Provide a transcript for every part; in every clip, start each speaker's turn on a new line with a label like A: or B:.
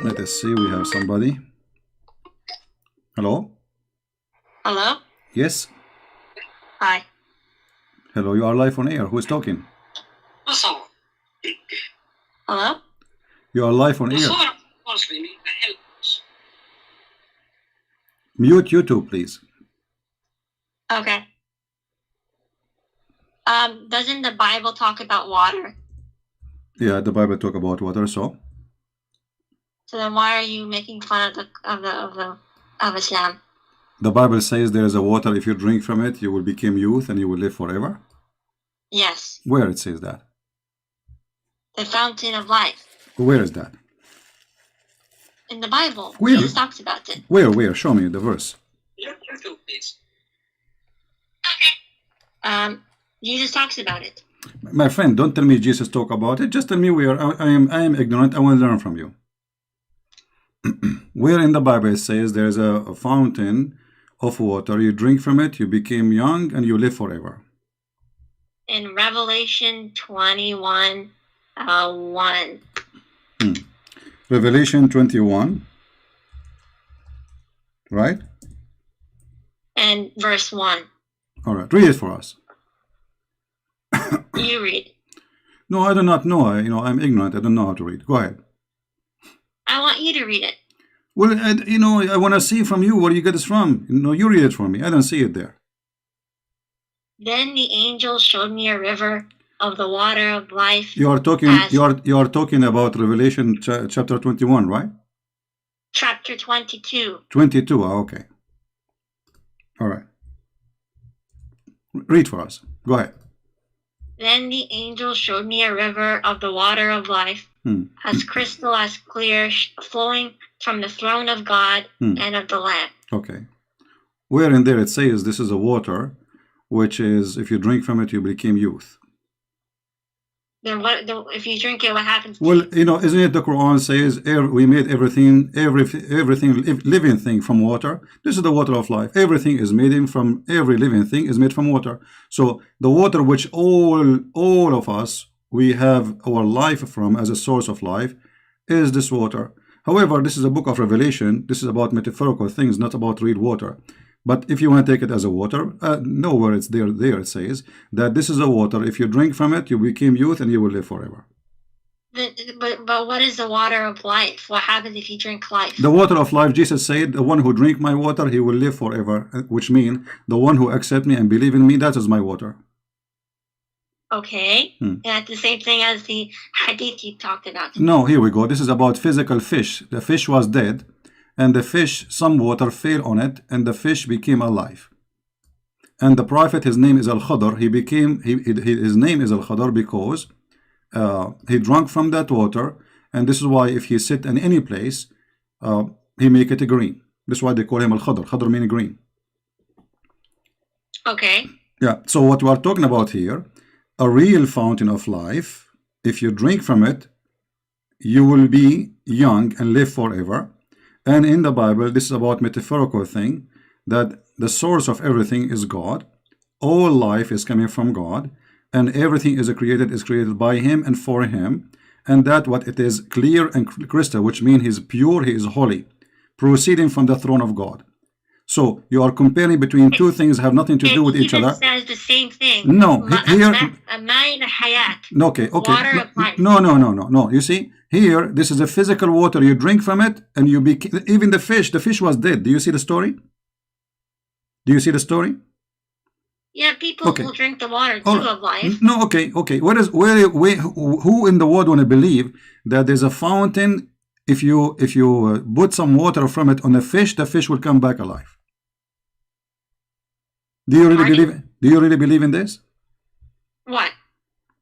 A: Let us see, we have somebody. Hello?
B: Hello?
A: Yes?
B: Hi.
A: Hello, you are live on air. Who is talking?
B: Hello?
A: You are live on air. Mute YouTube, please.
B: Okay. Doesn't the Bible talk about water?
A: Yeah, the Bible talk about water, so
B: then why are you making fun of Islam?
A: the Bible says there is a water, if you drink from it, you will become youth and you will live forever.
B: Yes.
A: Where it says that?
B: The fountain of life.
A: Where is that?
B: In the Bible.
A: Where?
B: Jesus talks about it.
A: Where? Show me the verse.
B: YouTube, please. Jesus talks about it.
A: My friend, don't tell me Jesus talk about it. Just tell me where. I am ignorant. I want to learn from you. Where in the Bible it says there is a fountain of water. You drink from it, you become young, and you live forever.
B: In Revelation 21, 1.
A: Revelation 21, right?
B: And verse 1.
A: All right, read it for us.
B: You read.
A: No, I do not know. I'm ignorant. I don't know how to read. Go ahead.
B: I want you to read it.
A: Well, I want to see from you where you get this from. You read it for me. I don't see it there.
B: Then the angel showed me a river of the water of life.
A: You are talking. You are talking about Revelation chapter 21, right?
B: Chapter 22.
A: 22. Okay. All right. Read for us. Go ahead.
B: Then the angel showed me a river of the water of life, as crystal, as clear, flowing from the throne of God and of the Lamb.
A: Okay. Where in there it says this is a water, which is, if you drink from it, you become youth.
B: Then if you drink it, what happens?
A: Well, isn't it the Quran says we made everything living thing from water? This is the water of life. Everything is made from, every living thing is made from water. So the water which all of us, we have our life from as a source of life is this water. However, this is a book of Revelation. This is about metaphorical things, not about real water. But if you want to take it as a water, nowhere it's there it says that this is a water. If you drink from it, you become youth and you will live forever.
B: But what is the water of life? What happens if you drink life?
A: The water of life, Jesus said, the one who drink my water, he will live forever, which means the one who accept me and believe in me, that is my water.
B: Okay. And that's the same thing as the hadith you talked about.
A: No, here we go. This is about physical fish. The fish was dead. And the fish, some water fell on it, and the fish became alive. And the prophet, his name is Al-Khadr. His name is Al-Khadr because he drank from that water, and this is why if he sit in any place, he make it green. This is why they call him Al-Khadr. Khadr meaning green.
B: Okay.
A: Yeah. So what we are talking about here, a real fountain of life. If you drink from it, you will be young and live forever. And in the Bible, this is about metaphorical thing, that the source of everything is God. All life is coming from God, and everything is created by Him and for Him. And that what it is clear and crystal, which means He is pure, He is holy, proceeding from the throne of God. So you are comparing between two things have nothing to do with each other.
B: It says the same thing.
A: No, here. Okay.
B: Water of life.
A: No. You see, here, this is a physical water. You drink from it, and you become. Even the fish was dead. Do you see the story? Do you see the story?
B: Yeah, people will drink the water too of life.
A: No, okay. Who in the world want to believe that there's a fountain? If you put some water from it on the fish will come back alive. Do you really believe in this?
B: What?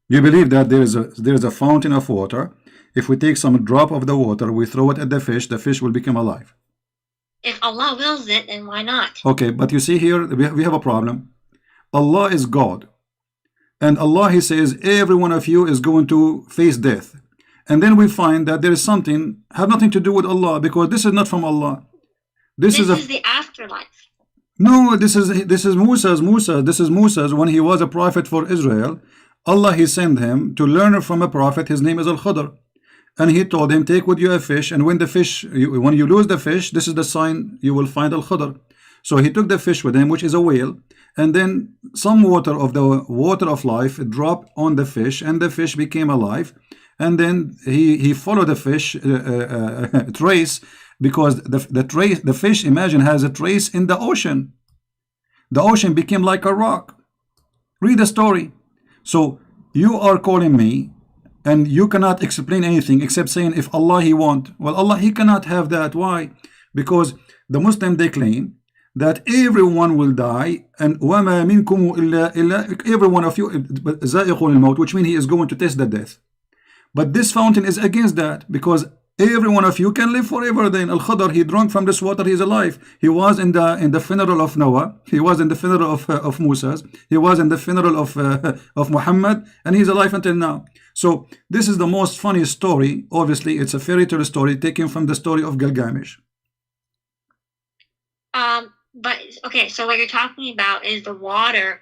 A: You believe that there is a fountain of water. If we take some drop of the water, we throw it at the fish will become alive.
B: If Allah wills it, then why not?
A: Okay, but you see here, we have a problem. Allah is God. And Allah, He says, every one of you is going to face death. And then we find that there is something, have nothing to do with Allah, because this is not from Allah. This is
B: the afterlife.
A: No, this is Musa's. This is Musa's when he was a prophet for Israel. Allah, he sent him to learn from a prophet. His name is Al-Khidr. And he told him, take with you a fish, and when when you lose the fish, this is the sign you will find Al-Khidr. So he took the fish with him, which is a whale, and then some water of the water of life dropped on the fish, and the fish became alive. And then he followed the fish trace, because the fish, imagine, has a trace in the ocean. The ocean became like a rock. Read the story. So you are calling me, and you cannot explain anything except saying, if Allah he want. Well, Allah, he cannot have that. Why? Because the Muslim, they claim that everyone will die, and وَمَا مِنْكُمُ إِلَّا every one of you زَائِقٌ الْمَوْتِ, which means he is going to taste the death. But this fountain is against that, because every one of you can live forever. Then Al-Khidr, he drank from this water, he is alive. He was in the funeral of Noah, he was in the funeral of Moses, he was in the funeral of Muhammad, and he's alive until now. So this is the most funny story. Obviously it's a fairy tale story taken from the story of Gilgamesh.
B: But okay, so what you're talking about is the water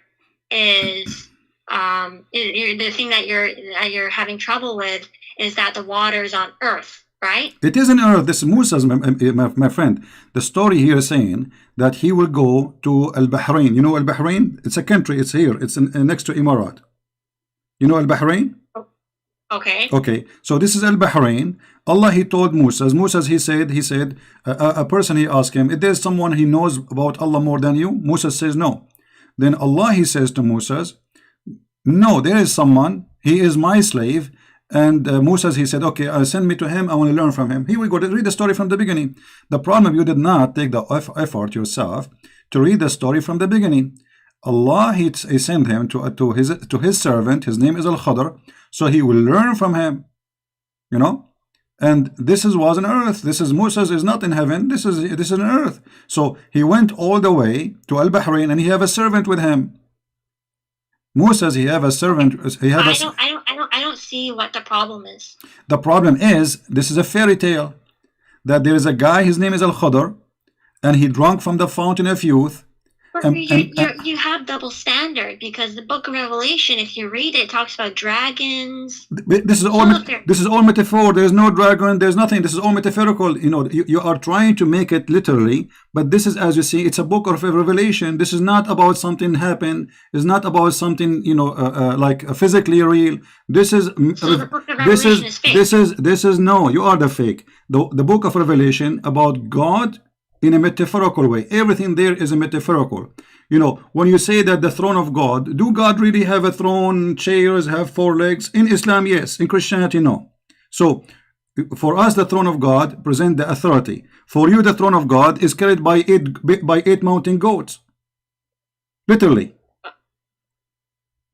B: is the thing that you're having trouble with is that the water is on earth, right? It
A: is on earth. This is Musa's, my friend. The story here is saying that he will go to Al-Bahrain. You know Al-Bahrain? It's a country. It's here. It's next to Emirat. You know Al-Bahrain?
B: Okay.
A: Okay. So this is Al-Bahrain. Allah, he told Musa, he said, a person, he asked him, is there someone he knows about Allah more than you? Musa says no. Then Allah, he says to Musa, no, there is someone, he is my slave. And Musa, he said, okay, send me to him, I want to learn from him. Here we go, read the story from the beginning. The problem, you did not take the effort yourself to read the story from the beginning. Allah, he sent him to his servant, his name is Al-Khidr, so he will learn from him, you know. And this was on earth. This is Musa is not in heaven. This is on earth. So he went all the way to Al-Bahrain, and he have a servant with him. Musa, he have a servant.
B: I don't see what the problem is.
A: The problem is, this is a fairy tale, that there is a guy, his name is Al-Khidr, and he drank from the fountain of youth.
B: You have double standard, because the book of Revelation, if you read it, talks about dragons.
A: This is all metaphor. There's no dragon, there's nothing. This is all metaphorical. You know, you are trying to make it literally, but this is, as you see, it's a book of Revelation. This is not about something happened. It's not about something, you know, like physically real. This is no, you are the fake. The book of Revelation about God in a metaphorical way. Everything there is a metaphorical. You know, when you say that the throne of God, do God really have a throne, chairs, have 4 legs? In Islam, yes. In Christianity, no. So for us, the throne of God present the authority. For you, the throne of God is carried by eight mountain goats. Literally.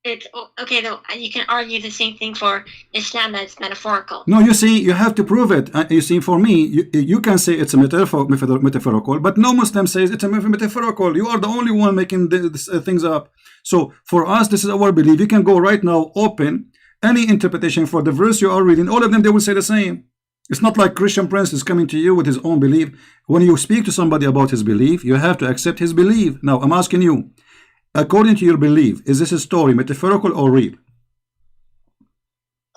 B: It's okay, though. You can argue the same thing for Islam, that it's metaphorical.
A: No, you see, you have to prove it. You see, for me, you can say it's a metaphorical, but no Muslim says it's a metaphorical. You are the only one making these things up. So for us, this is our belief. You can go right now, open any interpretation for the verse you are reading. All of them, they will say the same. It's not like Christian Prince is coming to you with his own belief. When you speak to somebody about his belief, you have to accept his belief. Now, I'm asking you, according to your belief, is this a story metaphorical or real?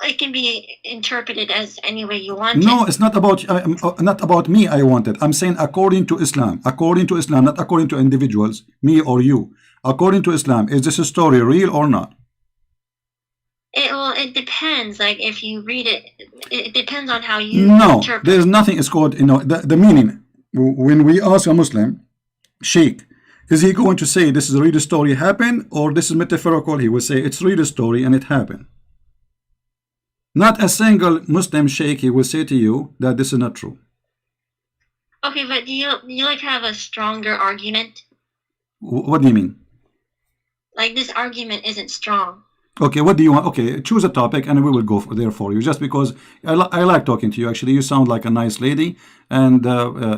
B: It can be interpreted as any way you want.
A: No, it's not about me. I want it. I'm saying according to Islam. According to Islam, not according to individuals, me or you. According to Islam, is this a story real or not?
B: It depends. Like if you read it, it depends on how you interpret.
A: There's nothing. It's called, you know, the meaning. When we ask a Muslim, Sheikh, is he going to say this is a real story happened, or this is metaphorical? He will say it's real story and it happened. Not a single Muslim sheikh, he will say to you that this is not true.
B: Okay, but do you like have a stronger argument?
A: What do you mean?
B: Like this argument isn't strong.
A: Okay, what do you want? Okay, choose a topic and we will go there for you. Just because I like talking to you. Actually, you sound like a nice lady, and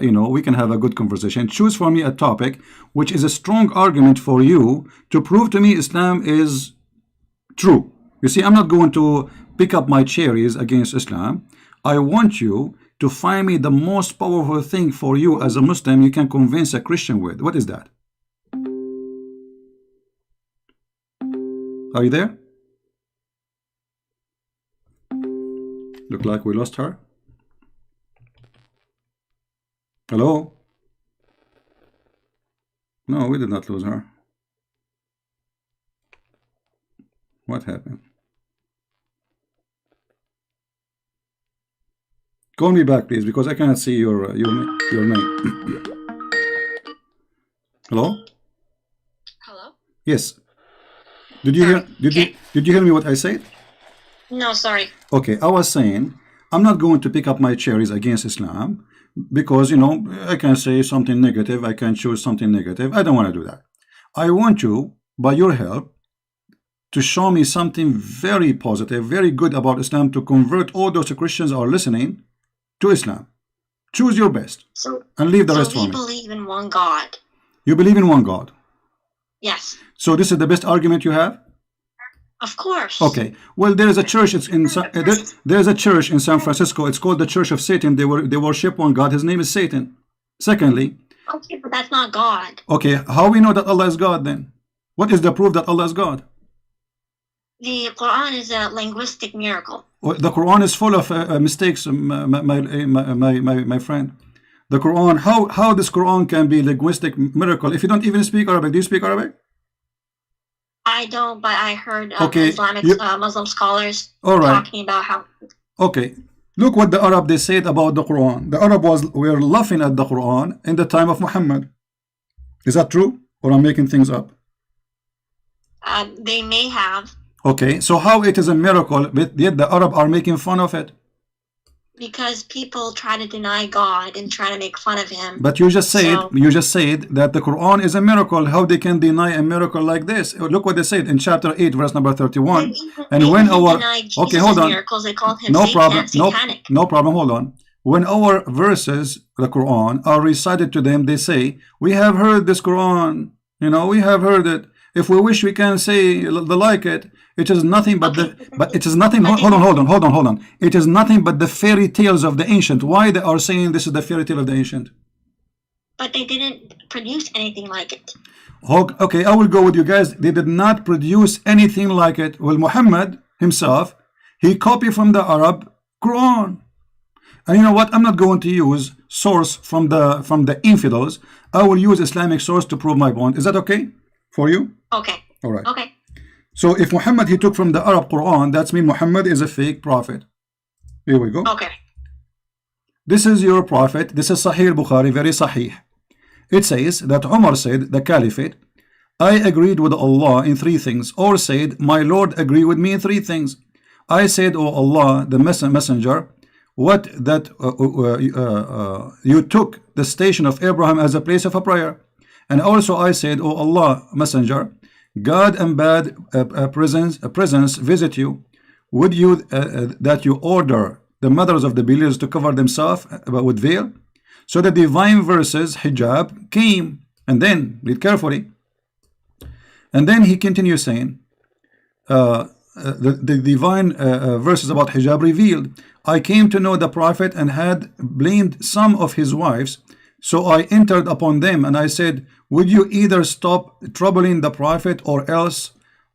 A: you know, we can have a good conversation. Choose for me a topic which is a strong argument for you to prove to me Islam is true. You see, I'm not going to pick up my cherries against Islam. I want you to find me the most powerful thing for you as a Muslim you can convince a Christian with. What is that? Are you there? Look like we lost her. Hello? No, we did not lose her. What happened? Call me back, please, because I cannot see your name. Hello?
B: Hello?
A: Yes. Did you hear? Did you hear me what I said?
B: No, sorry.
A: Okay, I was saying I'm not going to pick up my cherries against Islam because, you know, I can say something negative, I can choose something negative. I don't want to do that. I want you, by your help, to show me something very positive, very good about Islam, to convert all those Christians who are listening to Islam. Choose your best and leave the rest for me.
B: We believe in one God.
A: You believe in one God?
B: Yes.
A: So this is the best argument you have?
B: Of course.
A: Okay. Well, there is a church. There's a church in San Francisco. It's called the Church of Satan. They worship one God. His name is Satan. Secondly.
B: Okay, but that's not God.
A: Okay. How we know that Allah is God then? What is the proof that Allah is God?
B: The Quran is a linguistic miracle.
A: Well, the Quran is full of mistakes, my friend. The Quran. How this Quran can be linguistic miracle if you don't even speak Arabic? Do you speak Arabic?
B: I don't, but I heard
A: Islamic
B: Muslim scholars
A: talking
B: about how.
A: Okay, look what the Arab they said about the Quran. The Arab were laughing at the Quran in the time of Muhammad. Is that true, or I'm making things up?
B: They may have.
A: Okay, so how it is a miracle, but yet the Arab are making fun of it?
B: Because people try to deny God and try to make fun of him.
A: But you just said that the Quran is a miracle. How they can deny a miracle like this? Look what they said in chapter 8, verse number 31. And when our okay, hold on.
B: Miracles, they called him
A: no problem.
B: satanic.
A: No problem. Hold on. When our verses, the Quran, are recited to them, they say, "We have heard this Quran. You know, we have heard it. If we wish, we can say the like it. It is nothing but it is nothing. Hold on. It is nothing but the fairy tales of the ancient. Why they are saying this is the fairy tale of the ancient?
B: But they didn't produce anything like it.
A: Okay, I will go with you guys. They did not produce anything like it. Well, Muhammad himself, he copied from the Arab Quran. And you know what? I'm not going to use source from the infidels. I will use Islamic source to prove my point. Is that okay for you?
B: Okay.
A: All right.
B: Okay.
A: So if Muhammad he took from the Arab Quran, that's mean Muhammad is a fake prophet. Here we go.
B: Okay.
A: This is your prophet. This is Sahih Bukhari, very Sahih. It says that Umar said, the Caliphate, I agreed with Allah in 3 things, or said, my Lord agreed with me in 3 things. I said, O Allah, the messenger, what that you took the station of Abraham as a place of a prayer. And also I said, O Allah, messenger, God and bad presence visit you. Would you that you order the mothers of the believers to cover themselves with veil? So the divine verses hijab came, and then read carefully. And then he continues saying, the divine verses about hijab revealed. I came to know the prophet and had blamed some of his wives. So I entered upon them and I said, would you either stop troubling the prophet or else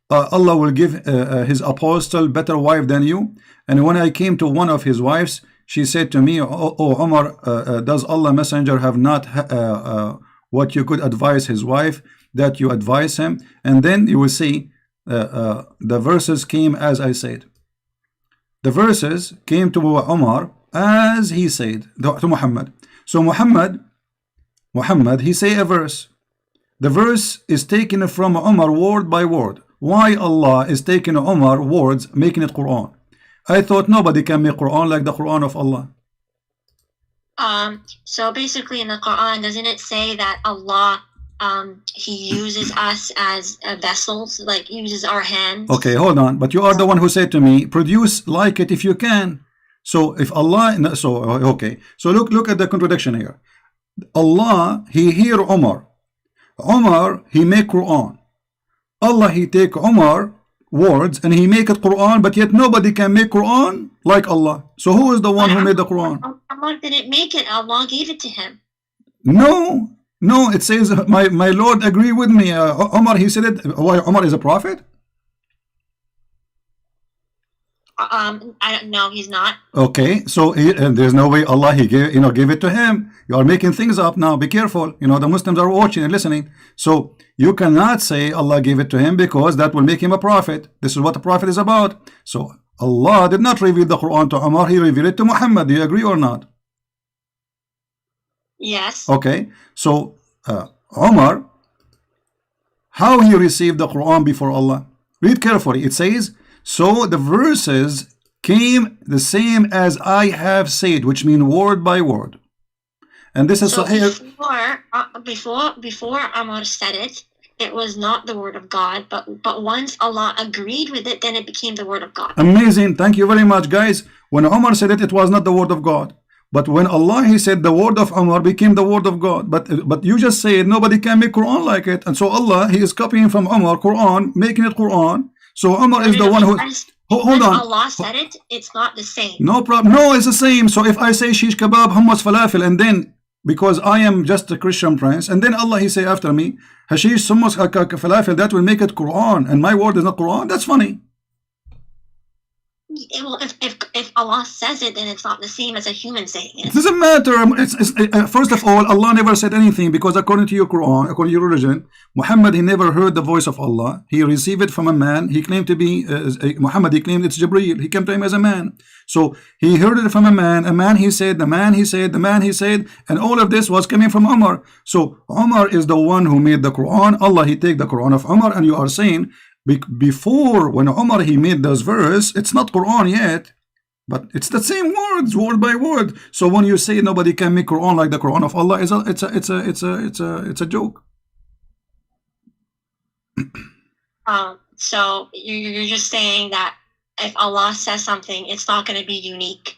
A: Allah will give his apostle better wife than you? And when I came to one of his wives, she said to me, O Umar, does Allah messenger have not what you could advise his wife that you advise him? And then you will see the verses came as I said. The verses came to Umar as he said to Muhammad. So Muhammad, he say a verse. The verse is taken from Umar word by word. Why Allah is taking Umar words, making it Quran? I thought nobody can make Quran like the Quran of Allah.
B: So basically in the Quran, doesn't it say that Allah, he uses us as vessels, like uses our hands?
A: Okay, hold on. But you are the one who said to me, produce like it if you can. So if Allah, okay. So look at the contradiction here. Allah, he hear Umar. Umar, he make Quran. Allah, he take Umar words and he make it Quran, but yet nobody can make Quran like Allah. So who is the one who made the Quran?
B: Allah didn't make it. Allah gave it to him.
A: No, it says my Lord agree with me. Umar, he said it. Why Umar is a prophet?
B: I don't know. He's not.
A: Okay, so and there's no way Allah he gave it to him. You are making things up now. Be careful. The Muslims are watching and listening. So you cannot say Allah gave it to him because that will make him a prophet. This is what the prophet is about. So Allah did not reveal the Quran to Umar. He revealed it to Muhammad. Do you agree or not?
B: Yes.
A: Okay. So Umar, how he received the Quran before Allah? Read carefully. It says, so the verses came the same as I have said, which mean word by word. And this is
B: So
A: Sahih.
B: before Umar said it, it was not the word of God, but once Allah agreed with it, then it became the word of God.
A: Amazing. Thank you very much, guys. When Umar said it, it was not the word of God. But when Allah he said the word of Umar became the word of God. But you just said nobody can make Quran like it. And so Allah he is copying from Umar Quran, making it Quran. So Umar is the one who hold on.
B: Allah said it, it's not the same.
A: No problem. No, it's the same. So if I say shish kebab, hummus, falafel, and then because I am just a Christian prince, and then Allah he say after me, hashish, hummus, falafel, that will make it Quran, and my word is not Quran. That's funny.
B: Well, if Allah says it, then it's not the same as a human saying
A: It
B: it.
A: doesn't matter. First of all, Allah never said anything because according to your Quran, according to your religion, Muhammad he never heard the voice of Allah. He received it from a man. He claimed to be Muhammad. He claimed it's Jibreel. He came to him as a man. So he heard it from a man. A man he said. The man he said. The man he said. And all of this was coming from Umar. So Umar is the one who made the Quran. Allah he take the Quran of Umar, and you are saying before when Umar he made this verse, it's not Quran yet. But it's the same words, word by word. So when you say nobody can make Quran like the Quran of Allah, it's a joke.
B: So you're just saying that if Allah says something, it's not going to be unique.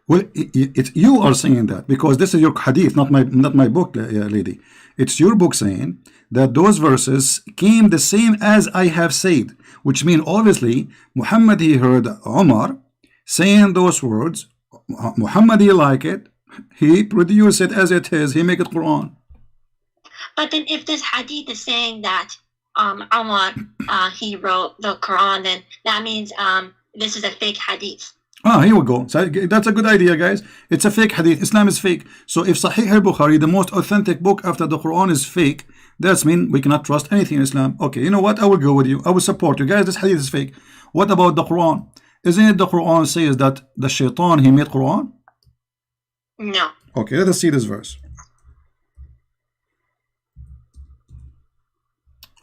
A: Well, you are saying that because this is your hadith, not my book, lady. It's your book saying that those verses came the same as I have said, which means obviously Muhammad he heard Umar saying those words. Muhammad he like it. He produced it as it is. He make it Quran.
B: But then if this hadith is saying that Umar he wrote the Quran, then that means this is a fake hadith.
A: Here we go. So that's a good idea, guys. It's a fake hadith. Islam is fake. So if Sahih al-Bukhari, the most authentic book after the Quran, is fake, that's mean we cannot trust anything in Islam. Okay, you know what? I will go with you. I will support you, guys. This hadith is fake. What about the Quran? Isn't it the Quran says that the shaitan he made Quran?
B: No.
A: Okay, let us see this verse.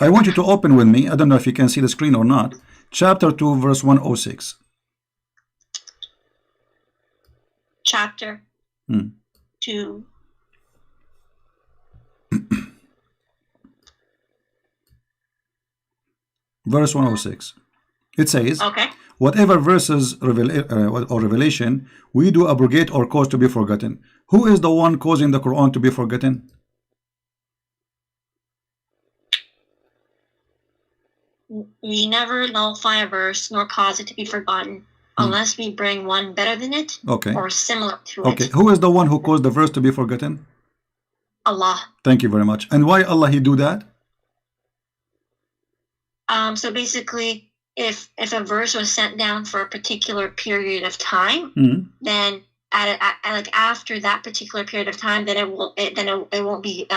A: I want you to open with me. I don't know if you can see the screen or not. Chapter 2, verse 106.
B: Chapter 2.
A: Verse 106. It says,
B: Okay.
A: whatever verses or revelation we do abrogate or cause to be forgotten. Who is the one causing the Quran to be forgotten?
B: We never nullify a verse nor cause it to be forgotten unless we bring one better than it or similar to
A: Okay,
B: it.
A: who is the one who caused the verse to be forgotten?
B: Allah.
A: Thank you very much. And why Allah he do that?
B: So basically, if a verse was sent down for a particular period of time, then like after that particular period of time, then it won't be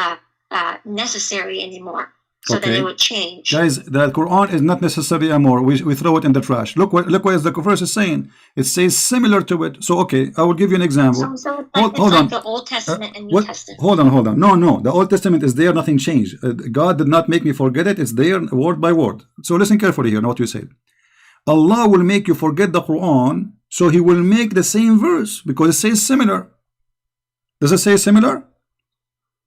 B: necessary anymore. So then it would change.
A: Guys, the Quran is not necessary anymore. We throw it in the trash. Look what the verse is saying. It says similar to it. So okay, I will give you an example.
B: So it's like the Old Testament and New Testament.
A: Hold on. No. The Old Testament is there, nothing changed. God did not make me forget it. It's there word by word. So listen carefully here, what you said. Allah will make you forget the Quran, so he will make the same verse because it says similar. Does it say similar?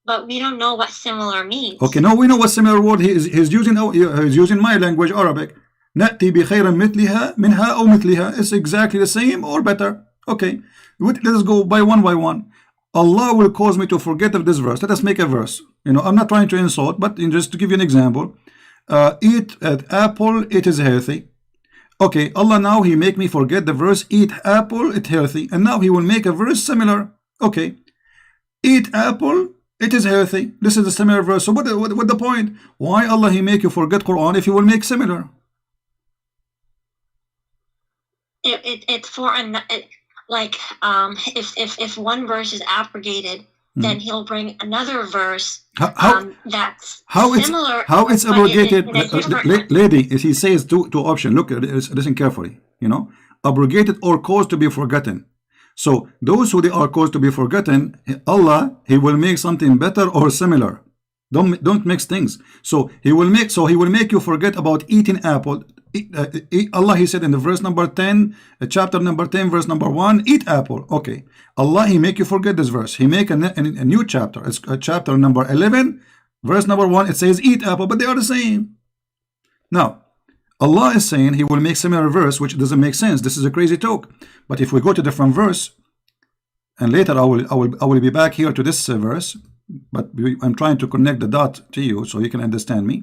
B: But we don't know what similar means.
A: Okay, now we know what similar word he's using my language, Arabic. نأتي بخير مثلها منها أو مثلها. It's exactly the same or better. Okay, let us go by one. Allah will cause me to forget of this verse. Let us make a verse. I'm not trying to insult, but just to give you an example. Eat an apple, it is healthy. Okay, Allah now he make me forget the verse eat apple, it healthy. And now he will make a verse similar. Okay, eat apple, it is healthy. This is a similar verse. So what the point? Why Allah he make you forget Quran if he will make similar?
B: it's for like if one verse is abrogated, then he'll bring another verse that's similar.
A: How it's abrogated,
B: in a different
A: lady? Is he says two options. Look, listen carefully. You know, abrogated or caused to be forgotten. So those who they are caused to be forgotten, Allah, He will make something better or similar. Don't mix things. So He will make you forget about eating apple. Allah, He said in the verse number 10, chapter number 10, verse number 1, eat apple. Okay, Allah, He make you forget this verse. He make a new chapter. It's chapter number 11, verse number 1. It says eat apple, but they are the same. Now, Allah is saying He will make similar verse, which doesn't make sense. This is a crazy talk. But if we go to different verse, and later I will be back here to this verse, but I'm trying to connect the dot to you so you can understand me.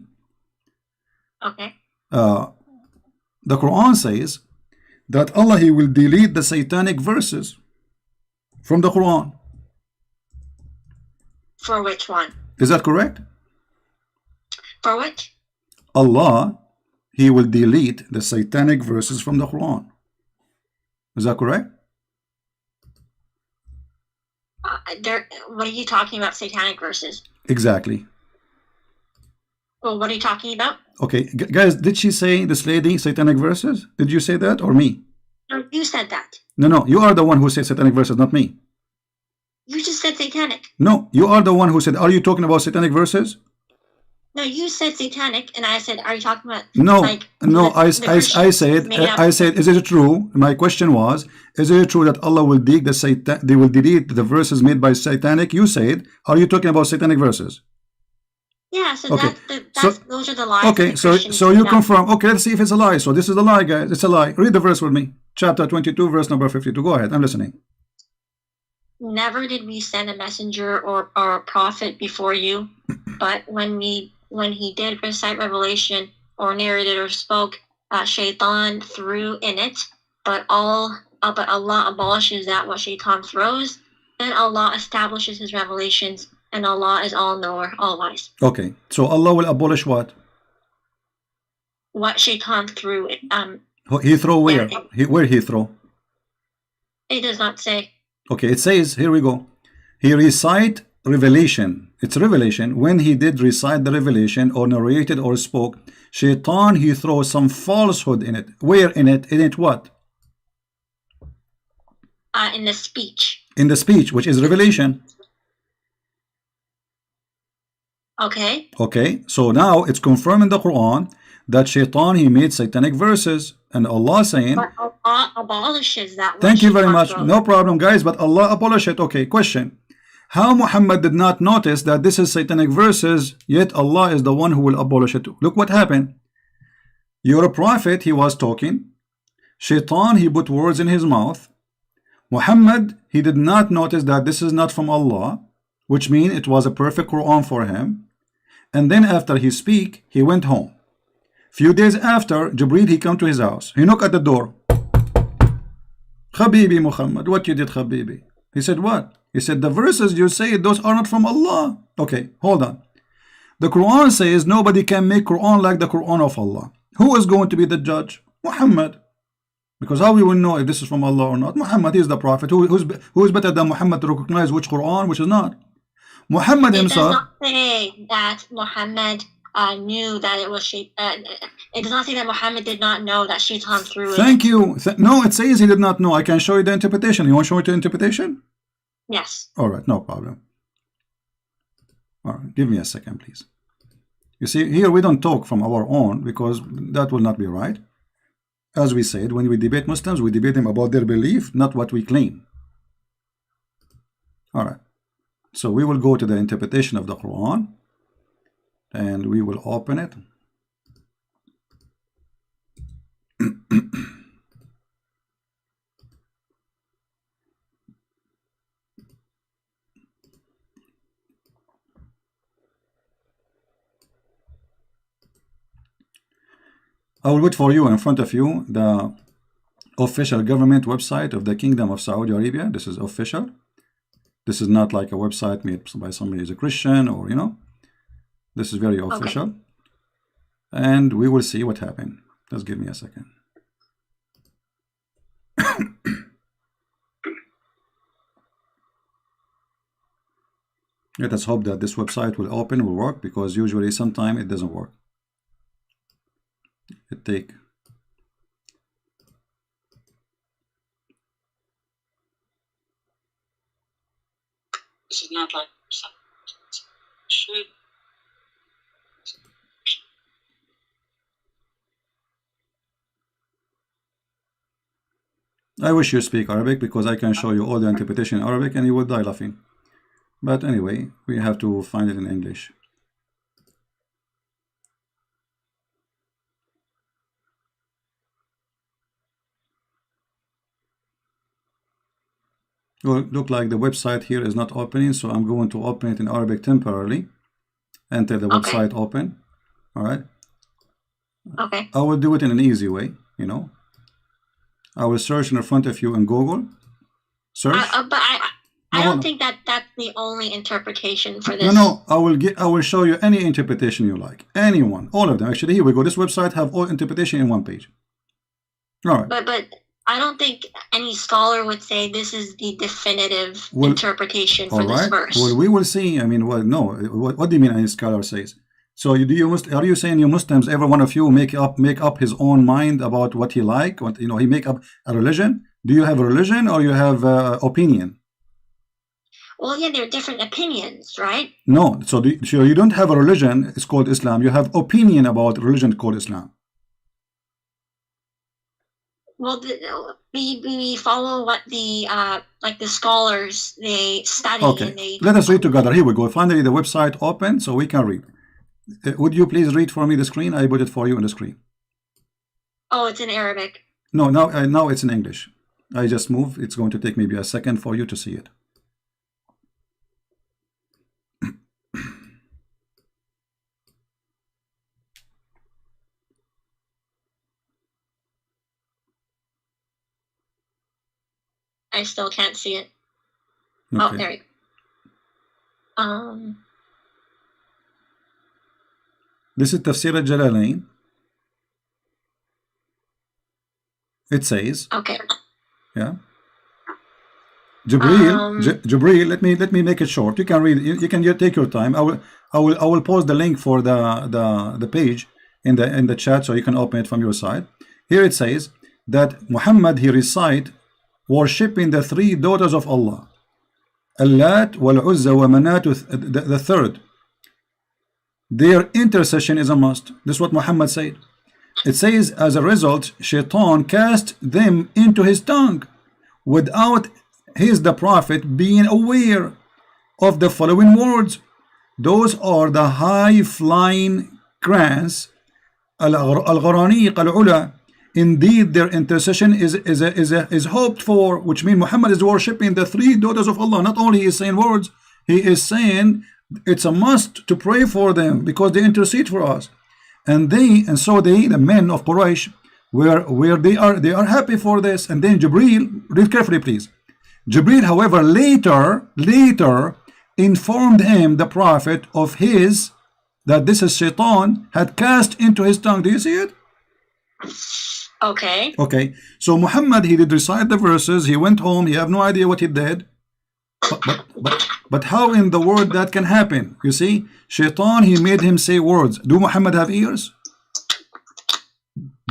B: Okay.
A: The Quran says that Allah, He will delete the satanic verses from the Quran.
B: For which one?
A: Is that correct?
B: For which?
A: Allah, He will delete the satanic verses from the Quran. Is that correct?
B: What are you talking about, satanic verses?
A: Exactly.
B: Well, what are you talking about?
A: Okay, guys, did she say, this lady, satanic verses? Did you say that or me?
B: No, you said that.
A: No, you are the one who said satanic verses, not me.
B: You just said satanic.
A: No, you are the one who said, are you talking about satanic verses?
B: No, you said satanic, and I said, are you talking about?
A: No,
B: like,
A: no, I said, is it true? My question was, is it true that Allah will delete the verses made by satanic? You said, are you talking about satanic verses?
B: Yeah, so
A: okay.
B: Those are the lies.
A: Okay, so you confirm. Okay, let's see if it's a lie. So this is a lie, guys. It's a lie. Read the verse with me. Chapter 22, verse number 52. Go ahead. I'm listening.
B: Never did we send a messenger or a prophet before you, but when he did recite revelation or narrated or spoke, Shaitan threw in it, but Allah abolishes that what Shaitan throws. Then Allah establishes His revelations, and Allah is all knower, all wise.
A: Okay, so Allah will abolish what?
B: What Shaitan threw.
A: He throw where? Where he throw?
B: It does not say.
A: Okay, it says, here we go. He recite revelation. It's revelation. When he did recite the revelation or narrated or spoke, Shaitan, he throws some falsehood in it. Where in it? In it what?
B: In the speech.
A: In the speech, which is revelation.
B: Okay.
A: Okay, so now it's confirmed in the Quran that Shaitan, he made satanic verses, and Allah saying,
B: but Allah abolishes that.
A: Thank you very much. No problem, guys, but Allah abolished it. Okay, question. How Muhammad did not notice that this is satanic verses, yet Allah is the one who will abolish it? Look what happened. You're a prophet, he was talking. Shaitan, he put words in his mouth. Muhammad, he did not notice that this is not from Allah, which means it was a perfect Quran for him. And then after he speak, he went home. Few days after, Jibreel, he come to his house. He knocked at the door. Habibi Muhammad, what you did, Habibi? He said, what? He said, the verses you say, those are not from Allah. Okay, hold on. The Quran says nobody can make Quran like the Quran of Allah. Who is going to be the judge? Muhammad. Because how we will know if this is from Allah or not? Muhammad is the prophet. Who is better than Muhammad to recognize which Quran, which is not? Muhammad himself.
B: It does not say that Muhammad knew that it was Shaitan. It does not say that Muhammad did not know that Shaitan threw it.
A: Thank you. No, it says he did not know. I can show you the interpretation. You want to show you the interpretation?
B: Yes.
A: All right, no problem. All right, give me a second, please. You see, here we don't talk from our own because that will not be right. As we said, when we debate Muslims, we debate them about their belief, not what we claim. All right. So we will go to the interpretation of the Quran and we will open it. I will put for you in front of you the official government website of the Kingdom of Saudi Arabia. This is official. This is not like a website made by somebody who's a Christian or, you know. This is very official. Okay. And we will see what happened. Just give me a second. Let us hope that this website will open, will work, because usually sometimes it doesn't work. It take.
B: This is not like should.
A: I wish you speak Arabic, because I can show you all the interpretation in Arabic and you will die laughing. But anyway, we have to find it in English. Well, look like the website here is not opening, so I'm going to open it in Arabic temporarily until the website open. All right.
B: Okay.
A: I will do it in an easy way, you know. I will search in front of you in Google. Search.
B: But I don't think that that's the only interpretation for this.
A: No, I will show you any interpretation you like. Anyone, all of them. Actually, here we go. This website have all interpretation in one page. All right.
B: But I don't think any scholar would say this is the definitive interpretation for this verse.
A: Well, we will see. I mean, well, no. What do you mean any scholar says? So are you saying you Muslims, every one of you make up his own mind about what he like? What, you know, he make up a religion? Do you have a religion or you have opinion?
B: Well, yeah, there are different opinions, right?
A: No. So you don't have a religion. It's called Islam. You have opinion about religion called Islam.
B: Well, we follow what the like the scholars they study.
A: Okay.
B: And they.
A: Let us read together. Here we go. Finally, the website open, so we can read. Would you please read for me the screen? I put it for you on the screen.
B: Oh, it's in Arabic.
A: No, now it's in English. I just moved. It's going to take maybe a second for you to see it.
B: I still can't see it.
A: Okay.
B: Oh, there you go.
A: This is Tafsir al-Jalalain. It says.
B: Okay.
A: Yeah. Jibril. Let me make it short. You can read. You can take your time. I will post the link for the page in the chat, so you can open it from your side. Here it says that Muhammad, he recite worshipping the three daughters of Allah, Allat wal Uzza wa Manat, the third. Their intercession is a must. This is what Muhammad said. It says, as a result, Shaitan cast them into his tongue without the prophet being aware of the following words. Those are the high-flying crans, al-Gharaniq al-Ula. Indeed, their intercession is hoped for, which means Muhammad is worshipping the three daughters of Allah. Not only is saying words, he is saying it's a must to pray for them because they intercede for us. And so the men of Quraysh, where they are happy for this. And then Jibril, read carefully please. Jibril, however, later informed him, the prophet, of that this is Shaitan had cast into his tongue. Do you see it?
B: Okay.
A: Okay. So Muhammad, he did recite the verses. He went home. He have no idea what he did. But how in the world that can happen? You see, Shaitan, he made him say words. Do Muhammad have ears?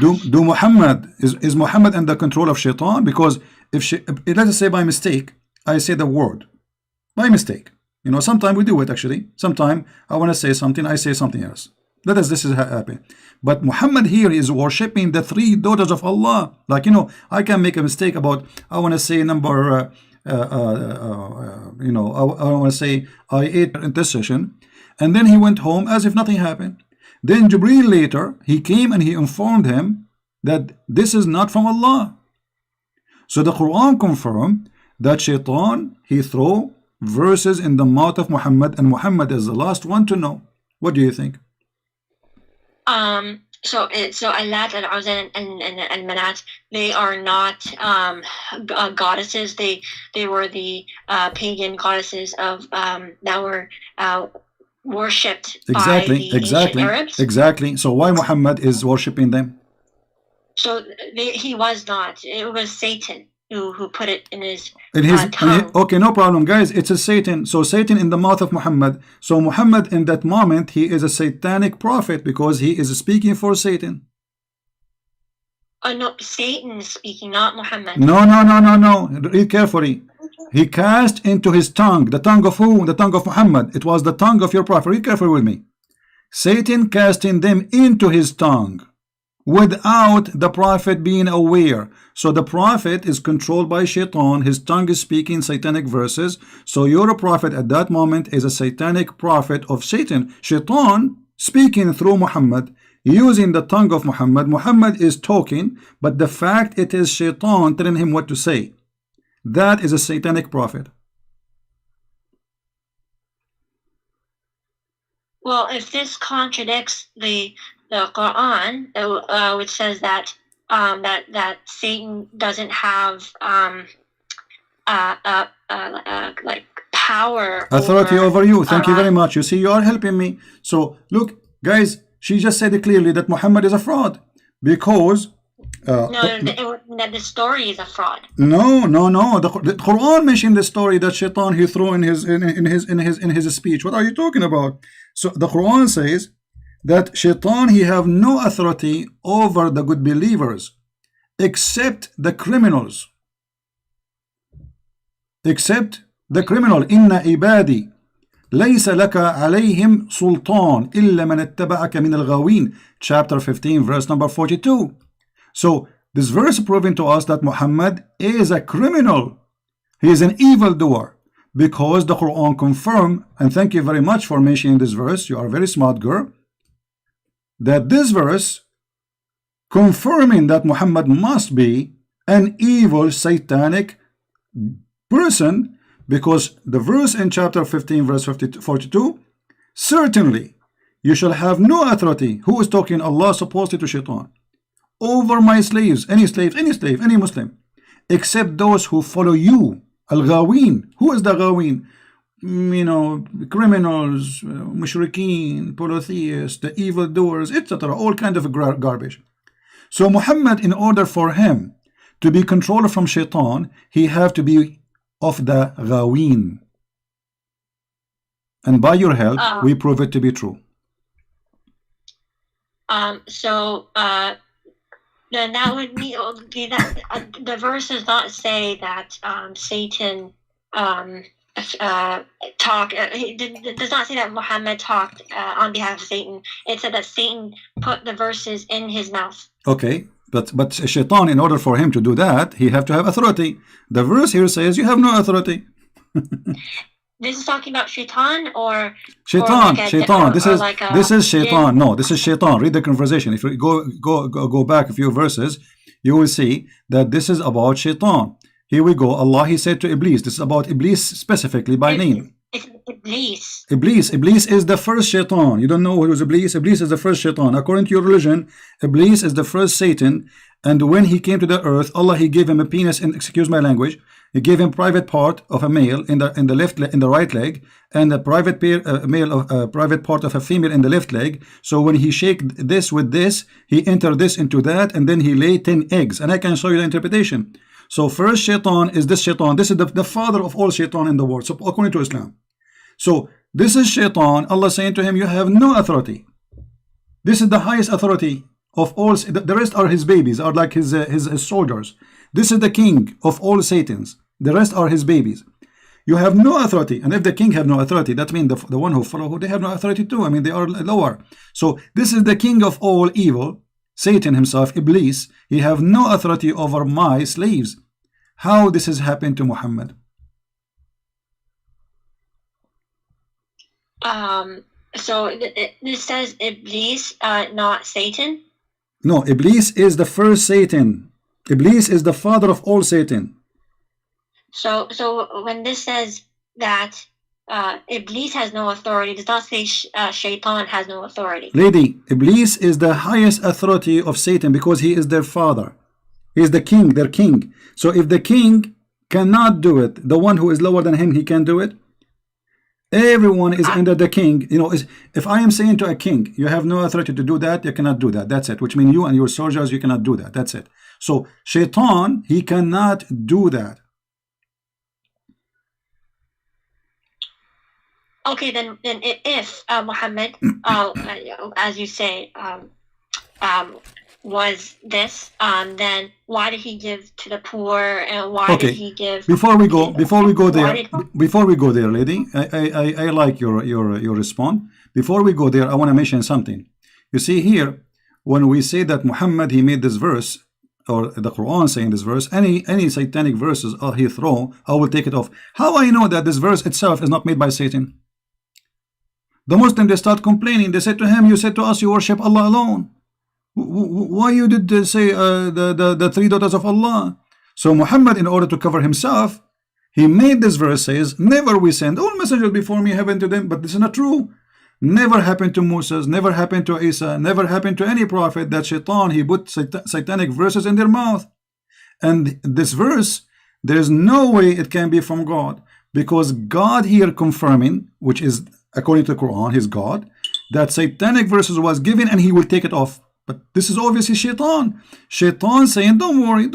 A: Do Muhammad is Muhammad under control of Shaitan? Because if let us say by mistake, I say the word by mistake. You know, sometimes we do it actually. Sometimes I want to say something, I say something else. This is happen. But Muhammad here is worshipping the three daughters of Allah. Like, you know, I can make a mistake about, I want to say number, you know, I want to say I ate intercession. And then he went home as if nothing happened. Then Jibreel later, he came and he informed him that this is not from Allah. So the Quran confirmed that Shaitan, he threw verses in the mouth of Muhammad, and Muhammad is the last one to know. What do you think?
B: So Allat and Uzza and Manat, they are not goddesses. They were the pagan goddesses of that were worshipped by the ancient Arabs.
A: Exactly. So why Muhammad is worshipping them?
B: So he was not. It was Satan. who put it in his
A: tongue. Okay, no problem, guys. It's a Satan. So Satan in the mouth of Muhammad. So Muhammad in that moment, he is a satanic prophet because he is speaking for Satan.
B: No, Satan is speaking, not Muhammad.
A: No. Read carefully. He cast into his tongue. The tongue of who? The tongue of Muhammad. It was the tongue of your prophet. Read carefully with me. Satan casting them into his tongue without the prophet being aware. So the prophet is controlled by Shaitan. His tongue is speaking satanic verses. So your prophet at that moment is a satanic prophet of Satan. Shaitan speaking through Muhammad, using the tongue of Muhammad. Muhammad is talking, but the fact it is Shaitan telling him what to say. That is a satanic prophet.
B: Well, if this contradicts the Quran, which says that that Satan doesn't have like power,
A: authority over you. Thank you very much. You see, you are helping me. So look, guys, she just said clearly that Muhammad is a fraud because
B: that the story is a fraud.
A: No. The Quran mentioned the story that Shaitan he threw in his speech. What are you talking about? So the Quran says that Shaitan he have no authority over the good believers except the criminals. Except the criminal. Inna ibadi ليس لك عليهم سلطان إلا من اتبعك من الغاوين. Chapter 15 verse number 42. So this verse proving to us that Muhammad is a criminal. He is an evildoer because the Quran confirm, and thank you very much for mentioning this verse. You are a very smart girl. That this verse confirming that Muhammad must be an evil satanic person, because the verse in chapter 15 verse 42, certainly you shall have no authority. Who is talking? Allah, supposedly to Shaitan, over my slaves, any slave, any Muslim, except those who follow you. Al-Ghaween. Who is the Ghaween? You know, criminals, mushrikeen, polytheists, the evildoers, etc. All kind of garbage. So Muhammad, in order for him to be controlled from Shaitan, he have to be of the Ghaween. And by your help, we prove it to be true.
B: Then that would be that the verse does not say that Satan talked. It does not say that Muhammad talked on behalf of Satan. It said that Satan put the verses in his mouth.
A: Okay, but Shaitan, in order for him to do that, he have to have authority. The verse here says you have no authority.
B: This is talking about Shaitan or
A: Shaitan.
B: Like
A: Shaitan. This is Shaitan. No, this is Shaitan. Read the conversation. If you go back a few verses, you will see that this is about Shaitan. Here we go. Allah, he said to Iblis. This is about Iblis specifically by name.
B: It's Iblis.
A: Iblis is the first Shaitan. You don't know who was Iblis? Iblis is the first Shaitan. According to your religion, Iblis is the first Satan. And when he came to the earth, Allah, he gave him a penis, and excuse my language, he gave him private part of a male in the right leg, and a private private part of a female in the left leg. So when he shake this with this, he enter this into that, and then he lay 10 eggs. And I can show you the interpretation. So first Shaitan is this Shaitan. This is the father of all Shaitan in the world, so according to Islam. So this is Shaitan. Allah saying to him, you have no authority. This is the highest authority of all. The rest are his babies, are like his soldiers. This is the king of all Satans. The rest are his babies. You have no authority. And if the king have no authority, that means the one who follow, they have no authority too. I mean, they are lower. So this is the king of all evil, Satan himself, Iblis. He have no authority over my slaves. How this has happened to Muhammad?
B: So this says Iblis, not Satan.
A: No, Iblis is the first Satan. Iblis is the father of all Satan.
B: So when this says that Iblis has no authority, it does not say Shaitan has no authority.
A: Lady, Iblis is the highest authority of Satan because he is their father. He is the king, their king. So if the king cannot do it, the one who is lower than him, he can do it. Everyone is under the king. You know, if I am saying to a king, you have no authority to do that, you cannot do that. That's it. Which means you and your soldiers, you cannot do that. That's it. So Shaitan, he cannot do that.
B: Okay, then if Muhammad, as you say, was this, then why did he give to the poor, and why did he give?
A: Before we go there, lady, I like your response. Before we go there, I want to mention something. You see here, when we say that Muhammad, he made this verse, or the Quran saying this verse, any satanic verses he throw, I will take it off. How I know that this verse itself is not made by Satan? The Muslims, they start complaining. They said to him, you said to us you worship Allah alone. Why you did say the three daughters of Allah? So Muhammad, in order to cover himself, he made this verse says, never we send all messengers before me heaven to them. But this is not true. Never happened to Moses, never happened to Isa, never happened to any prophet that Shaitan, he put satanic verses in their mouth. And this verse, there is no way it can be from God, because God here confirming, which is according to the Quran, his God, that satanic verses was given and he will take it off. But this is obviously Shaitan. Shaitan saying, don't worry,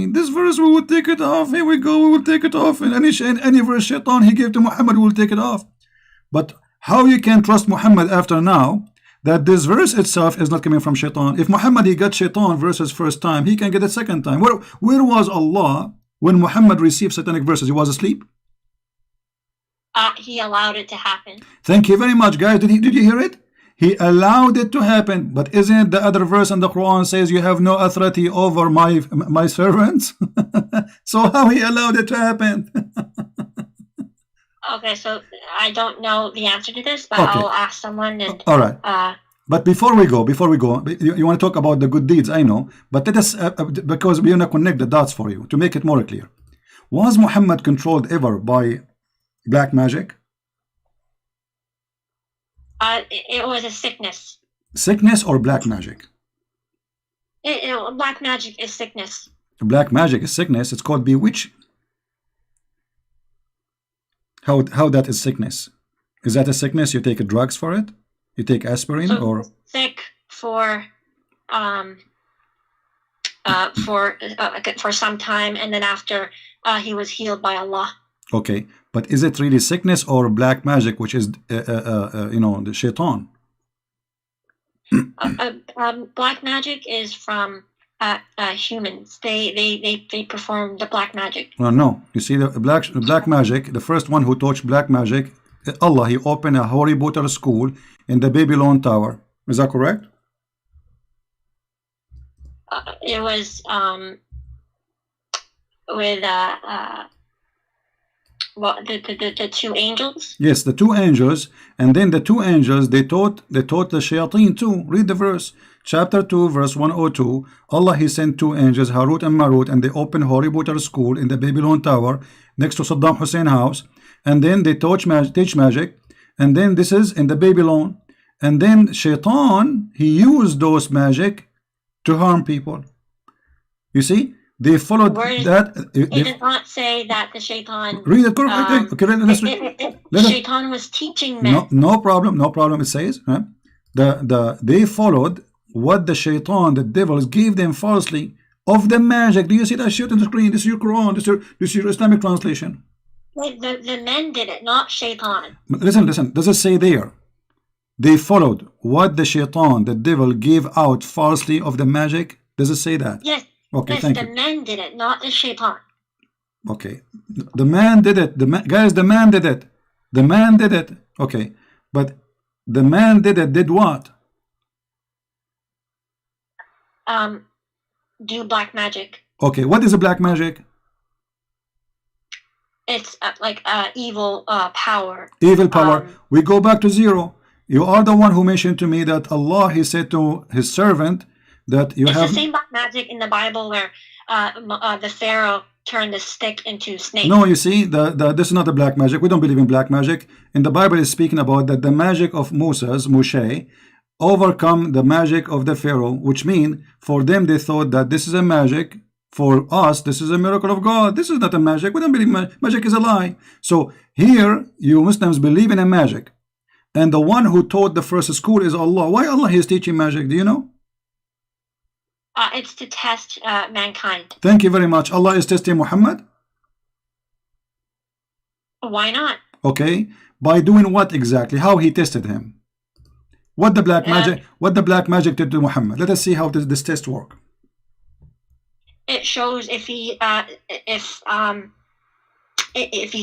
A: this verse we will take it off. Here we go, we will take it off. And any verse Shaitan he gave to Muhammad, we will take it off. But how you can trust Muhammad after now that this verse itself is not coming from Shaitan? If Muhammad he got Shaitan verses first time, he can get it second time. Where was Allah when Muhammad received satanic verses? He was asleep.
B: He allowed it to happen.
A: Thank you very much, guys. Did you hear it? He allowed it to happen. But isn't it the other verse in the Quran says you have no authority over my servants? So how he allowed it to happen?
B: Okay, so I don't know the answer to this, but I'll ask someone. And,
A: all right. But before we go, you want to talk about the good deeds, I know. But let us, because we want to connect the dots for you to make it more clear. Was Muhammad controlled ever by black magic?
B: It was a sickness.
A: Sickness or black magic?
B: Black magic is sickness.
A: Black magic is sickness. It's called bewitch. How that is sickness? Is that a sickness? You take drugs for it? You take aspirin,
B: so
A: or
B: sick for some time, and then after he was healed by Allah.
A: Okay, but is it really sickness or black magic, which is the Shaitan?
B: Black magic is from humans. They perform the black magic.
A: No. You see, the black magic, the first one who taught black magic, Allah, he opened a Harry Potter school in the Babylon Tower. Is that correct?
B: It was with the two angels.
A: Yes, the two angels, and then the two angels they taught the shayateen too. Read the verse, chapter 2, verse 102. Allah, he sent two angels, Harut and Marut, and they opened Harry Potter school in the Babylon Tower next to Saddam Hussein house, and then they teach magic, and then this is in the Babylon, and then Shaitan, he used those magic to harm people. You see, they followed that.
B: It did not say that the Shaitan.
A: Read it. Okay, let's read.
B: Shaitan was teaching men.
A: No problem. It says they followed what the Shaitan, the devils, gave them falsely of the magic. Do you see that shit on the screen? This is your Quran. This is your Islamic translation.
B: The men did it, not Shaitan.
A: Listen. Does it say there? They followed what the Shaitan, the devil, gave out falsely of the magic. Does it say that?
B: Yes.
A: Okay,
B: yes,
A: thank you.
B: The men did it, not the Shaitan.
A: Okay, the man did it. The man did it. The man did it. Okay, but the man did it. Did what?
B: Do black magic.
A: Okay, what is a black magic?
B: It's like evil power.
A: Evil power. We go back to zero. You are the one who mentioned to me that Allah, he said to his servant that you have.
B: It's the same black magic in the Bible where the Pharaoh turned the stick into snake.
A: No, you see, this is not a black magic. We don't believe in black magic. In the Bible, is speaking about that the magic of Moshe, overcome the magic of the Pharaoh, which mean for them they thought that this is a magic. For us, this is a miracle of God. This is not a magic. We don't believe magic is a lie. So here, you Muslims believe in a magic. And the one who taught the first school is Allah. Why Allah is teaching magic? Do you know?
B: It's to test mankind.
A: Thank you very much. Allah is testing Muhammad?
B: Why not?
A: Okay. By doing what exactly? How he tested him? What the black magic did to Muhammad? Let us see how this test work.
B: It shows if he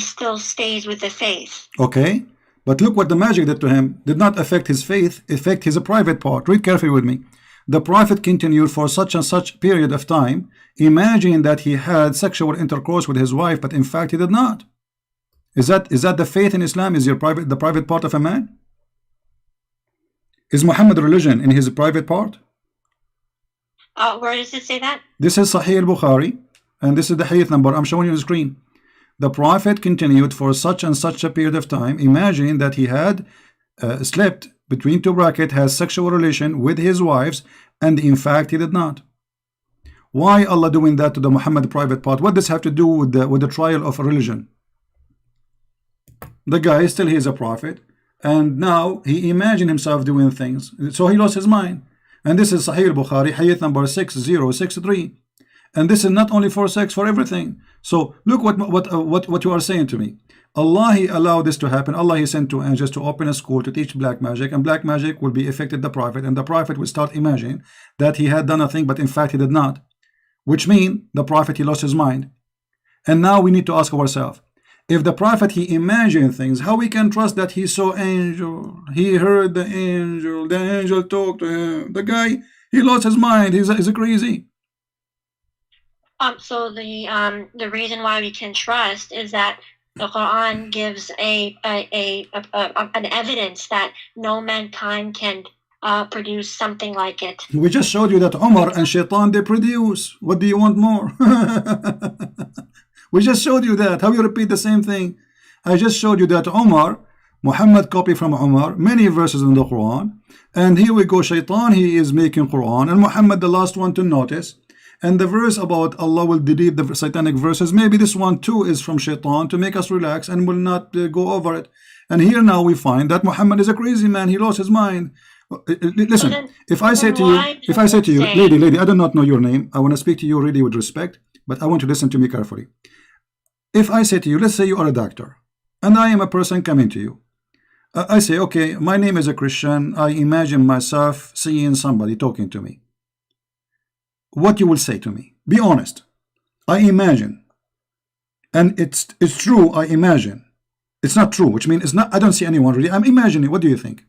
B: still stays with the faith.
A: Okay. But look what the magic did to him. Did not affect his faith, affect his private part. Read carefully with me. The prophet continued for such and such period of time, imagining that he had sexual intercourse with his wife, but in fact he did not. Is that the faith in Islam? Is the private part of a man? Is Muhammad religion in his private part?
B: Where does it say that?
A: This is Sahih al-Bukhari, and this is the hadith number I'm showing you on the screen. The prophet continued for such and such a period of time, imagining that he had slept between two brackets, has sexual relation with his wives, and in fact he did not. Why Allah doing that to the Muhammad private part? What does have to do with the trial of a religion? The guy still he is a prophet, and now he imagined himself doing things, so he lost his mind. And this is Sahih al-Bukhari, hadith number 6063. And this is not only for sex, for everything. So look what you are saying to me. Allah he allowed this to happen. Allah he sent two angels to open a school to teach black magic, and black magic will be affected the prophet, and the prophet will start imagining that he had done a thing, but in fact he did not. Which means the prophet he lost his mind. And now we need to ask ourselves, if the prophet he imagined things, how we can trust that he saw angel, he heard the angel talked to him? The guy he lost his mind. He's a crazy.
B: So the reason why we can trust is that the Quran gives an evidence that no mankind can produce something like it.
A: We just showed you that Umar and Shaitan they produce. What do you want more? We just showed you that. How you repeat the same thing? I just showed you that Umar, Muhammad copied from Umar many verses in the Quran, and here we go. Shaitan he is making Quran, and Muhammad the last one to notice. And the verse about Allah will delete the satanic verses, maybe this one too is from Shaitan to make us relax and will not go over it. And here now we find that Muhammad is a crazy man. He lost his mind. Listen, if I say to you, lady, I do not know your name. I want to speak to you really with respect, but I want you to listen to me carefully. If I say to you, let's say you are a doctor, and I am a person coming to you. I say, okay, my name is a Christian. I imagine myself seeing somebody talking to me. What you will say to me? Be honest. I imagine, and it's true. I imagine. It's not true, which means it's not. I don't see anyone really. I'm imagining. What do you think?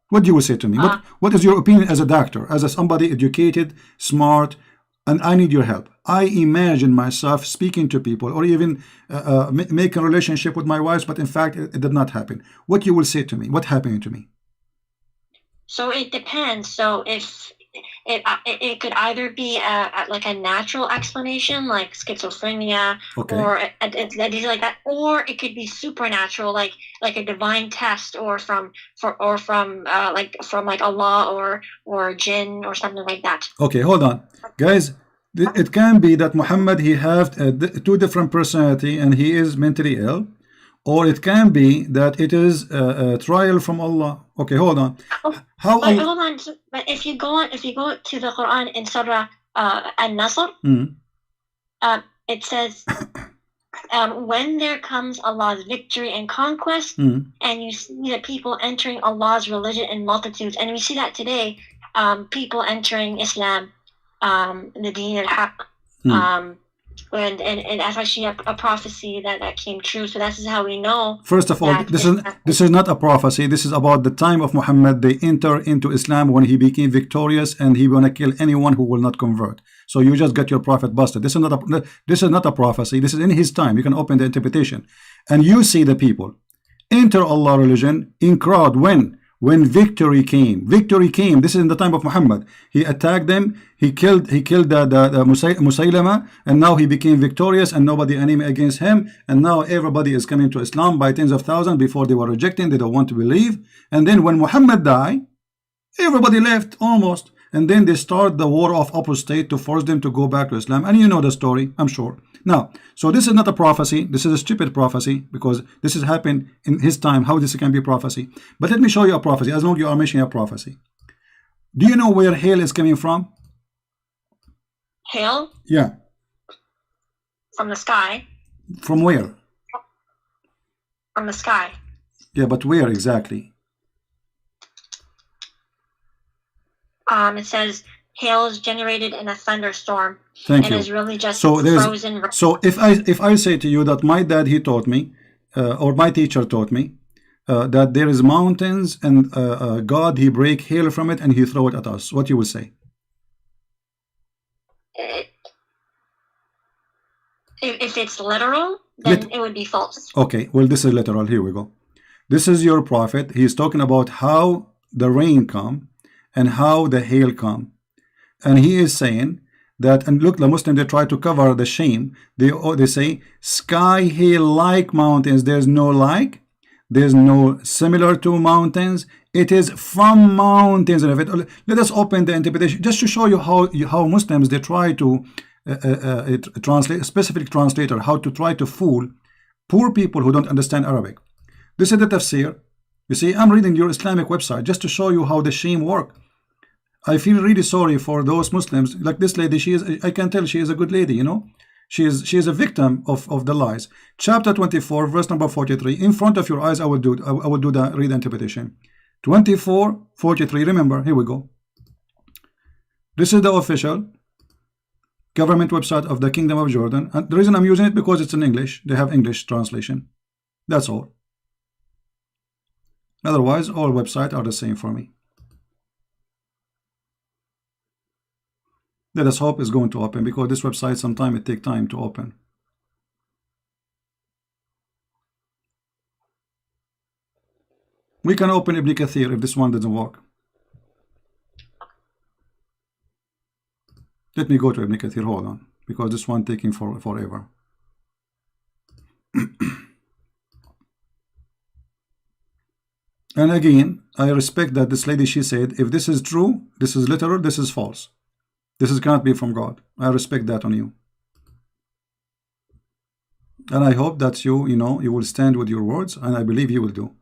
A: What do you say to me? What is your opinion as a doctor, as somebody educated, smart, and I need your help? I imagine myself speaking to people, or even make a relationship with my wife, but in fact it did not happen. What you will say to me? What happened to me?
B: So it depends. So if it could either be like a natural explanation, like schizophrenia,
A: okay,
B: or things like that, or it could be supernatural, like a divine test, or from Allah or jinn or something like that.
A: Okay, hold on, guys. It can be that Muhammad he have two different personality and he is mentally ill, or it can be that it is a trial from Allah. Okay, hold on.
B: Hold on. But if you go to the Quran in Surah An-Nasr, it says, when there comes Allah's victory and conquest, and you see the people entering Allah's religion in multitudes, and we see that today, people entering Islam, the Deen al-Haq, and that's actually a prophecy that came true. So this is how we know. First of all,
A: this is not a prophecy. This is about the time of Muhammad. They enter into Islam when he became victorious, and he want to kill anyone who will not convert. So you just got your prophet busted. This is not a prophecy. This is in his time. You can open the interpretation, and you see the people enter Allah religion in crowd when victory came. Victory came. This is in the time of Muhammad. He attacked them. He killed the Musaylama, and now he became victorious, and nobody enemy against him. And now everybody is coming to Islam by tens of thousands. Before they were rejecting, they don't want to believe. And then when Muhammad died, everybody left almost. And then they start the war of apostate to force them to go back to Islam. And you know the story, I'm sure. Now, so this is not a prophecy. This is a stupid prophecy, because this has happened in his time. How this can be a prophecy? But let me show you a prophecy, as long as you are mentioning a prophecy. Do you know where hell is coming from?
B: hail
A: Yeah.
B: from the sky.
A: From where?
B: From the sky.
A: Yeah, but where exactly?
B: It says hail is generated in a thunderstorm.
A: Thank
B: and
A: you.
B: is really just
A: So there's
B: frozen.
A: so if I say to you that my dad he taught me, or my teacher taught me, that there is mountains and God he break hail from it and he throw it at us, what you will say?
B: If it's literal, then it would be false.
A: Okay, well this is literal. Here we go. This is your prophet. He's talking about how the rain come and how the hail come, and he is saying that. And look, the Muslim, they try to cover the shame. They say sky hail like mountains. There's no like. There's no similar to mountains. It is from mountains. And if it, let us open the interpretation just to show you how Muslims they try to translate, a specific translator, how to try to fool poor people who don't understand Arabic. This is the tafsir. You see, I'm reading your Islamic website just to show you how the shame work. I feel really sorry for those Muslims. Like this lady, she is, I can tell she is a good lady, you know. She is a victim of the lies. Chapter 24, verse number 43. In front of your eyes, I will do the read interpretation. 24:43. Remember, here we go. This is the official government website of the Kingdom of Jordan. And the reason I'm using it because it's in English. They have English translation. That's all. Otherwise, all websites are the same for me. Let us hope it's going to open, because this website sometimes it takes time to open. We can open Ibn Kathir if this one doesn't work. Let me go to Ibn Kathir, hold on, because this one taking forever. And again, I respect that this lady, she said, if this is true, this is literal, this is false. This cannot be from God. I respect that on you. And I hope that you will stand with your words, and I believe you will do.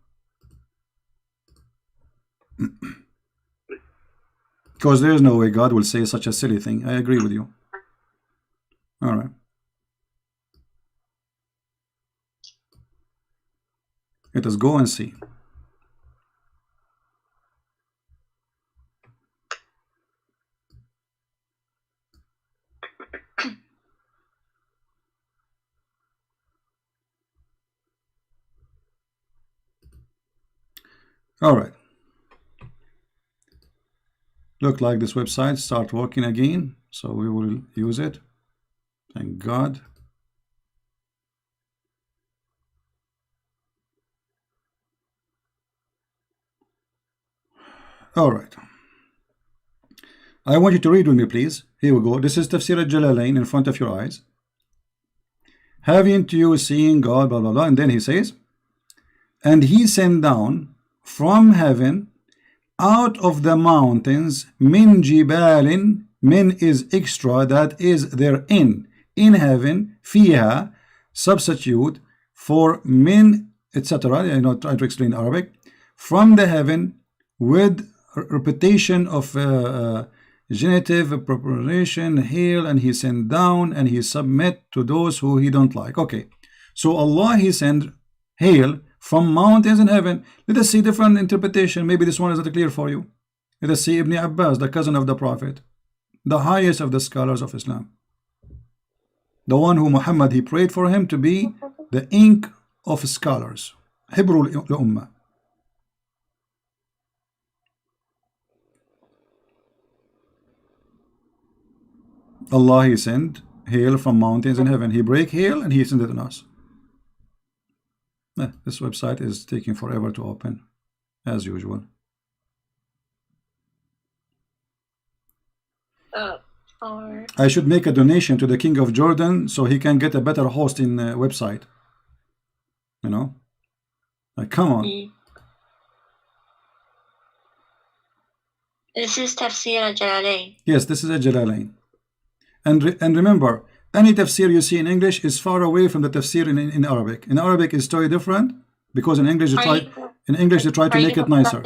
A: Because there is no way God will say such a silly thing. I agree with you. All right. Let us go and see. All right. Look like this website start working again, so we will use it. Thank God. All right. I want you to read with me, please. Here we go. This is Tafsir al-Jalalain in front of your eyes. Haven't you seen God, blah, blah, blah. And then he says, and he sent down from heaven out of the mountains min jibalin. Min is extra, that is therein, in heaven, fiha, substitute for min, etc. I know, try to explain Arabic. From the heaven, with repetition of genitive preparation, hail, and he sent down, and he submit to those who he don't like. Okay, so Allah, he sent hail from mountains in heaven. Let us see different interpretation. Maybe this one is not clear for you. Let us see Ibn Abbas, the cousin of the Prophet, the highest of the scholars of Islam, the one who Muhammad, he prayed for him to be the ink of scholars, Hibrul Ummah. Allah, he sent hail from mountains in heaven. He break hail and he sent it on us. This website is taking forever to open, as usual. I should make a donation to the King of Jordan so he can get a better hosting website. You know? Like, come on.
B: This is Tafsir al-Jalalain.
A: Yes, this is a Jalalain. And remember, any tafsir you see in English is far away from the tafsir in Arabic. In Arabic is totally different, because in English they try to make it nicer.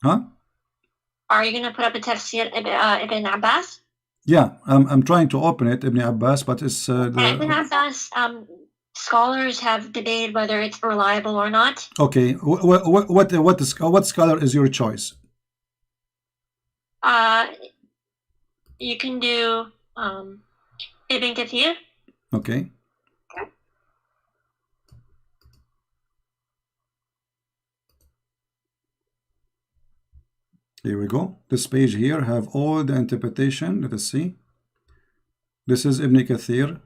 A: Huh?
B: Are you going to put up a tafsir Ibn Abbas?
A: Yeah, I'm trying to open it, Ibn Abbas, but it's
B: Ibn Abbas, scholars have debated whether it's reliable or not.
A: okay. What scholar is your choice?
B: You can do Ibn Kathir.
A: Okay. Here we go. This page here have all the interpretation. Let us see. This is Ibn Kathir.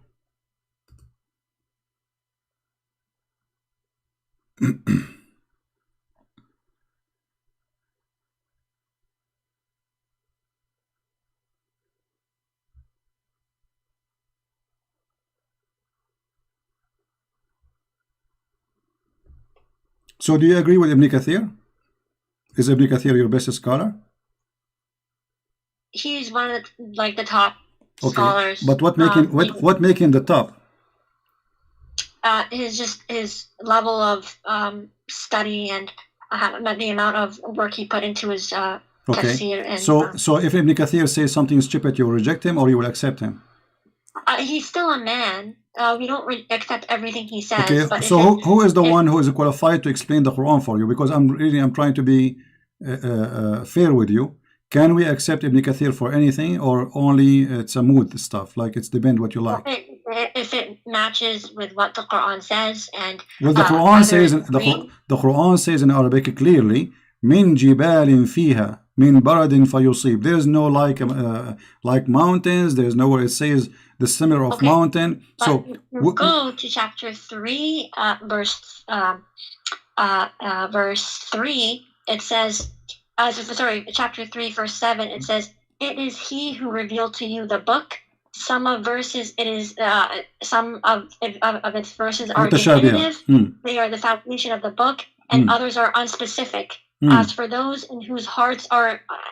A: So do you agree with Ibn Kathir? Is Ibn Kathir your best scholar?
B: He's one of the top
A: Okay.
B: scholars.
A: But what make him the top?
B: His level of study and the amount of work he put into his
A: Okay.
B: tafsir. And,
A: So if Ibn Kathir says something stupid, you will reject him or you will accept him?
B: he's still a man. We don't accept everything he says.
A: Okay.
B: But
A: So who is the one who is qualified to explain the Quran for you? Because I'm trying to be fair with you. Can we accept Ibn Kathir for anything, or only it's a mood stuff? Like it's depend what you like.
B: If it matches with what the Quran says, and
A: well, the Quran says the Quran says in Arabic clearly, "Min jibalin fiha min baradin fayusib." There is no like mountains. There's nowhere it says the simmer of mountain. So
B: go to chapter 3, verse 3. It says. Chapter 3, verse 7, it says, "It is he who revealed to you the book." Some of verses, it is some of its verses are definitive. They are the foundation of the book, and others are unspecific. As for those in whose hearts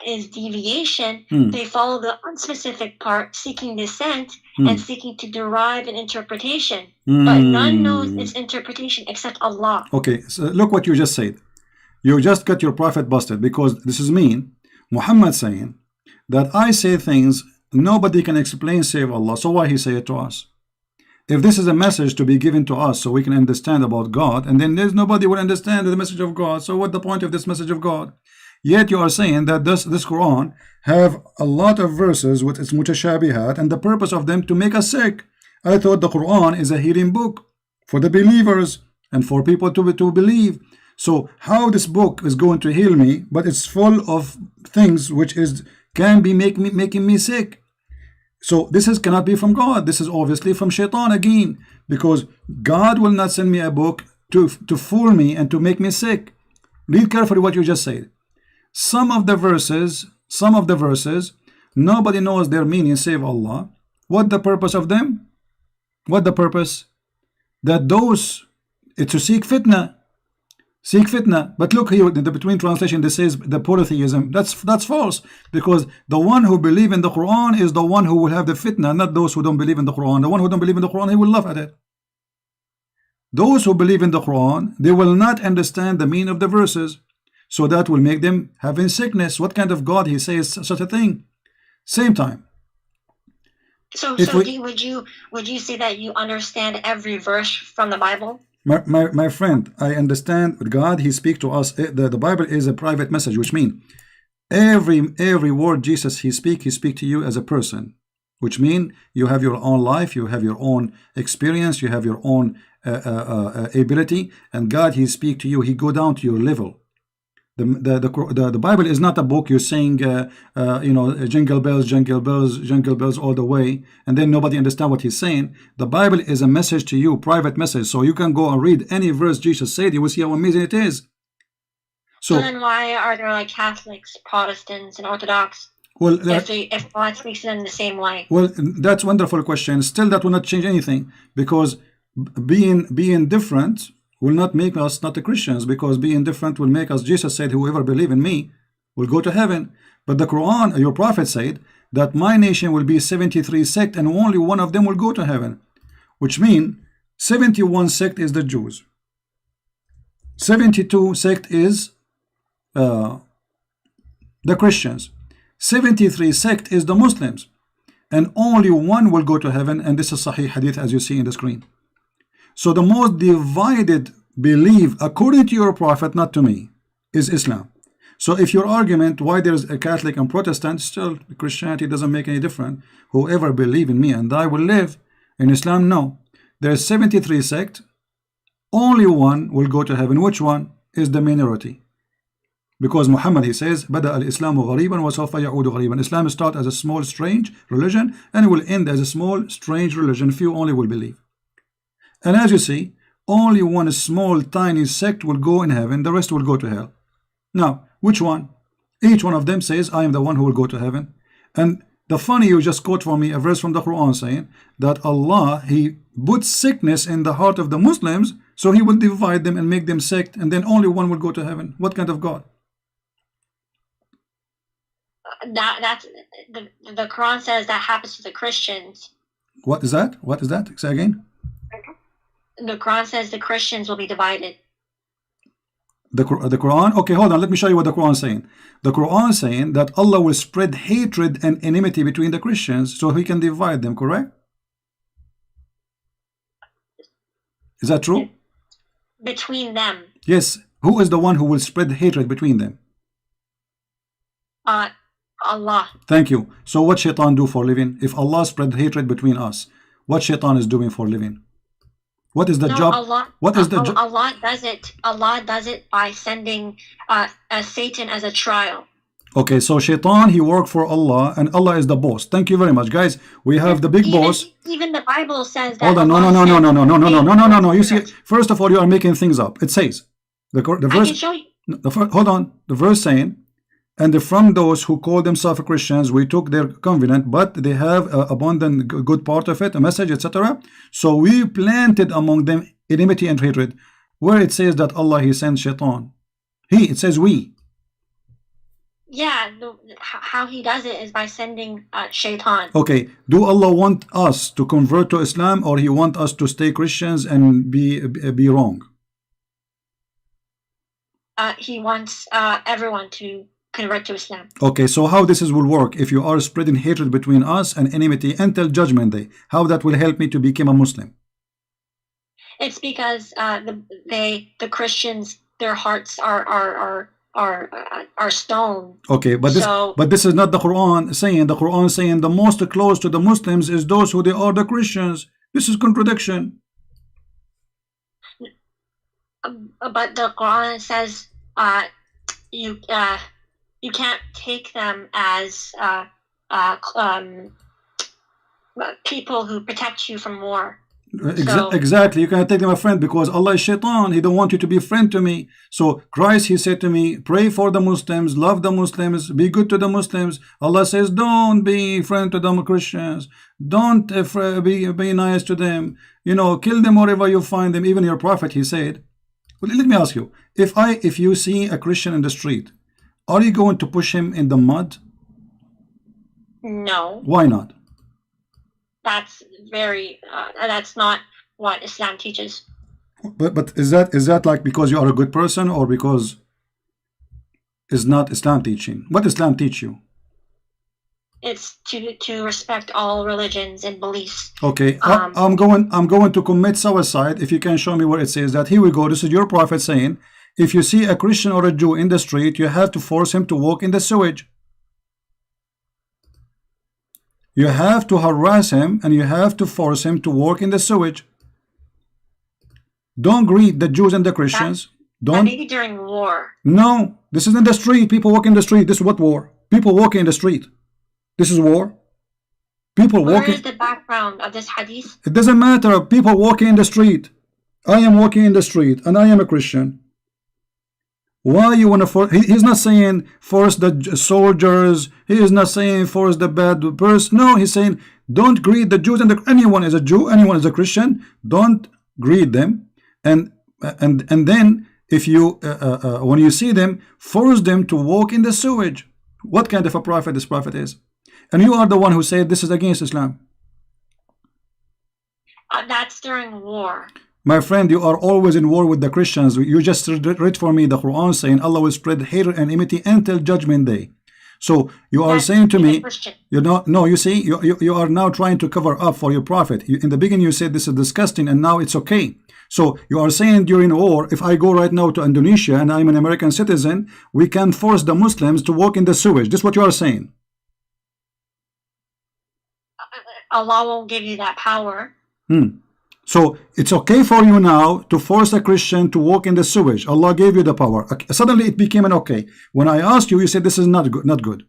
B: is deviation, they follow the unspecific part, seeking dissent and seeking to derive an interpretation. But none knows its interpretation except Allah.
A: Okay, so look what you just said. You just got your prophet busted, because this is mean. Muhammad saying that I say things nobody can explain save Allah. So why he say it to us? If this is a message to be given to us so we can understand about God, and then there's nobody will understand the message of God, so what the point of this message of God? Yet you are saying that this Quran have a lot of verses with its mutashabihat, and the purpose of them to make us sick. I thought the Quran is a healing book for the believers and for people to believe. So how this book is going to heal me, but it's full of things which can be making me sick. So this cannot be from God. This is obviously from Shaitan again, because God will not send me a book to fool me and to make me sick. Read carefully what you just said. Some of the verses, nobody knows their meaning save Allah. What the purpose of them? What the purpose? That those, it's to seek fitna. Seek fitna. But look here in the between translation, this says the polytheism. That's false, because the one who believe in the Quran is the one who will have the fitna, not those who don't believe in the Quran. The one who don't believe in the Quran, he will laugh at it. Those who believe in the Quran, they will not understand the meaning of the verses, so that will make them having sickness. What kind of God he says such a thing? Same time.
B: So would you say that you understand every verse from the Bible?
A: My friend, I understand God, he speaks to us. The Bible is a private message, which means every word Jesus he speak to you as a person, which means you have your own life, you have your own experience, you have your own ability, and God he speak to you, he go down to your level. The Bible is not a book you're saying jingle bells all the way, and then nobody understand what he's saying. The Bible is a message to you, private message, so you can go and read any verse Jesus said, you will see how amazing it is. So
B: then why are there like Catholics, Protestants, and Orthodox?
A: Well,
B: if God speaks to them the same way.
A: Well, that's a wonderful question. Still, that will not change anything, because being different will not make us not the Christians, because being different will make us, Jesus said, whoever believe in me will go to heaven. But the Quran, your prophet said that my nation will be 73 sect and only one of them will go to heaven, which means 71 sect is the Jews, 72 sect is the Christians, 73 sect is the Muslims. and only one will go to heaven, and this is Sahih Hadith as you see in the screen. So the most divided belief according to your prophet, not to me, is Islam. So if your argument why there is a Catholic and Protestant, still Christianity doesn't make any difference. Whoever believe in me and I will live. In Islam, no. There's 73 sects. Only one will go to heaven. Which one? Is the minority. Because Muhammad, he says, بدأ الإسلام غريبا وسوف يعود غريبا. Islam starts as a small strange religion and will end as a small strange religion. Few only will believe. And as you see, only one small tiny sect will go in heaven. The rest will go to hell. Now, which one? Each one of them says, I am the one who will go to heaven. And the funny, you just quote for me a verse from the Quran saying that Allah, he put sickness in the heart of the Muslims, so he will divide them and make them sect, and then only one will go to heaven. What kind of God?
B: That's the Quran says that happens to the Christians.
A: What is that? What is that? Say again.
B: The Quran says the Christians will be divided.
A: The Quran? Okay, hold on. Let me show you what the Quran is saying. The Quran is saying that Allah will spread hatred and enmity between the Christians so he can divide them, correct? Is that true?
B: Between them.
A: Yes. Who is the one who will spread hatred between them?
B: Allah.
A: Thank you. So what shaitan do for living? If Allah spread hatred between us, what shaitan is doing for living? What is the job? What is the job?
B: Allah does it by sending Satan as a trial.
A: Okay, so shaitan, he worked for Allah, and Allah is the boss. Thank you very much, guys. We have the big boss.
B: Even the Bible says that.
A: Hold on, no. You see, first of all, you are making things up. It says the verse. I can show you. Hold on, the verse saying, and from those who call themselves Christians, we took their covenant, but they have abundant good part of it, a message, etc. So we planted among them enmity and hatred. Where it says that Allah, he sent shaitan. It says we.
B: Yeah, how he does it is by sending shaitan.
A: Okay, do Allah want us to convert to Islam, or he want us to stay Christians and be wrong?
B: He wants everyone to convert to Islam.
A: Okay, so how this will work if you are spreading hatred between us and enmity until judgment day? How that will help me to become a Muslim?
B: It's because the Christians, their hearts are stone.
A: Okay, but this is not the Quran saying. The Quran saying the most close to the Muslims is those who they are the Christians. This is contradiction.
B: But the Quran says you can't take them as people who protect you from war.
A: Exactly, you cannot take them a friend because Allah is shaitan. He don't want you to be a friend to me. So Christ, he said to me, pray for the Muslims, love the Muslims, be good to the Muslims. Allah says, don't be friend to the Christians, don't be nice to them, kill them wherever you find them. Even your prophet, he said. Well, let me ask you, if you see a Christian in the street, are you going to push him in the mud?
B: No.
A: Why not?
B: That's that's not what Islam teaches.
A: But is that like because you are a good person, or because it's not Islam teaching? What Islam teach you?
B: It's to respect all religions and beliefs.
A: Okay, I'm going to commit suicide if you can show me where it says that. Here we go. This is your prophet saying, if you see a Christian or a Jew in the street, you have to force him to walk in the sewage. You have to harass him and you have to force him to work in the sewage. Don't greet the Jews and the Christians. Don't.
B: Maybe during war.
A: No, this is in the street. People walk in the street. This is what war? People walking in the street. This is war. People walking.
B: Where is the background of this hadith?
A: It doesn't matter. People walking in the street. I am walking in the street and I am a Christian. Why you want to force? He's not saying force the soldiers. He is not saying force the bad person. No, he's saying don't greet the Jews and anyone is a Jew, anyone is a Christian. Don't greet them, and then if you when you see them, force them to walk in the sewage. What kind of a prophet this prophet is? And you are the one who said this is against Islam.
B: That's during war.
A: My friend, you are always in war with the Christians. You just read for me the Quran saying Allah will spread hatred and enmity until judgment day. So you are
B: That's
A: saying to
B: being a
A: me,
B: Christian.
A: you know, no, you see, you are now trying to cover up for your prophet. In the beginning, you said this is disgusting, and now it's okay. So you are saying during war, if I go right now to Indonesia and I'm an American citizen, we can force the Muslims to walk in the sewage. This is what you are saying.
B: Allah won't give you that power.
A: So it's okay for you now to force a Christian to walk in the sewage. Allah gave you the power. Suddenly it became an okay. When I asked you, you said this is not good. Not good.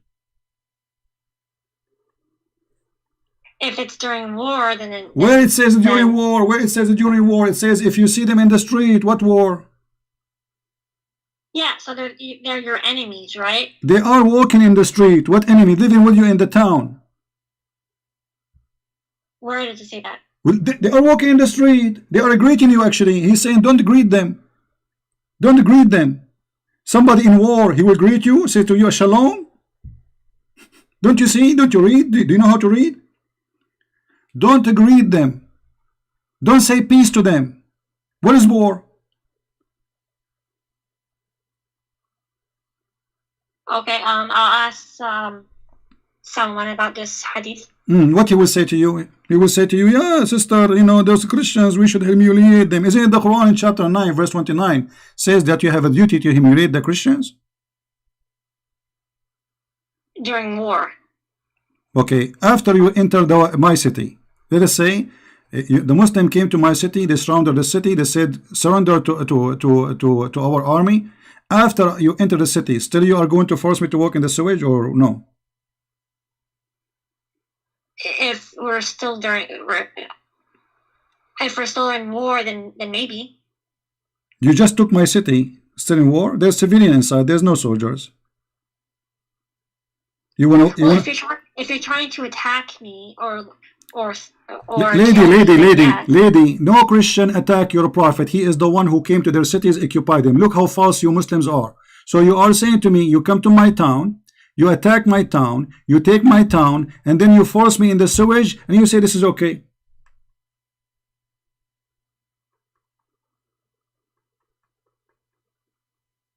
B: If it's during war, then
A: Where it says during war, where it says during war, it says if you see them in the street, what war?
B: yeah, so they're your enemies, right?
A: They are walking in the street. What enemy? Living with you in the town.
B: Where does it say that?
A: Well, they are walking in the street. They are greeting you actually. He's saying don't greet them. Don't greet them. Somebody in war, he will greet you, say to you, shalom. Don't you see? Don't you read? Do you know how to read? Don't greet them. Don't say peace to them. What is war?
B: Okay, I'll ask someone about this hadith.
A: What he will say to you? He will say to you, yeah, sister, you know, those Christians, we should humiliate them. Isn't it the Quran in chapter 9, verse 29 says that you have a duty to humiliate the Christians?
B: During war.
A: Okay, after you enter my city, let us say the Muslim came to my city, they surrounded the city, they said surrender to our army. After you enter the city, still you are going to force me to walk in the sewage or no?
B: If we're still in war, then maybe.
A: You just took my city, still in war. There's civilian inside. There's no soldiers.
B: If you're trying to attack me or
A: lady, no Christian attack your prophet. He is the one who came to their cities, occupied them. Look how false you Muslims are. So you are saying to me, you come to my town, you attack my town, you take my town, and then you force me in the sewage, and you say this is okay.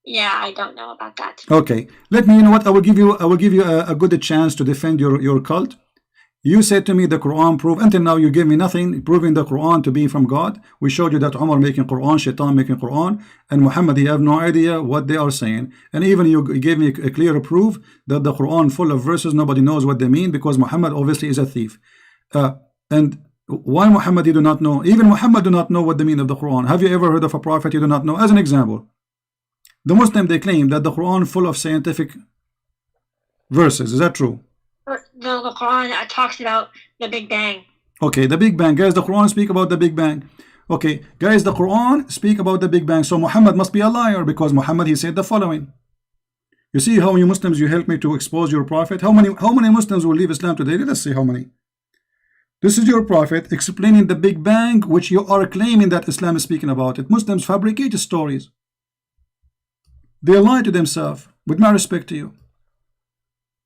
B: Yeah, I don't know about that.
A: Okay, let me. You know what? I will give you a good chance to defend your cult. You said to me the Quran prove. Until now, you gave me nothing proving the Quran to be from God. We showed you that Umar making Quran, Shaitan making Quran, and Muhammad, he have no idea what they are saying. And even you gave me a clear proof that the Quran full of verses nobody knows what they mean because Muhammad obviously is a thief. And why Muhammad you do not know? Even Muhammad do not know what the meaning of the Quran. Have you ever heard of a prophet you do not know? As an example, the Muslim, they claim that the Quran full of scientific verses. Is that true?
B: The Quran talks about the Big Bang.
A: Okay, the Big Bang. Guys, the Quran speak about the Big Bang. Okay, guys, the Quran speak about the Big Bang. So Muhammad must be a liar because Muhammad, he said the following. You see how you Muslims, you help me to expose your prophet? How many Muslims will leave Islam today? Let us see how many. This is your prophet explaining the Big Bang, which you are claiming that Islam is speaking about it. Muslims fabricate stories. They lie to themselves. With my respect to you,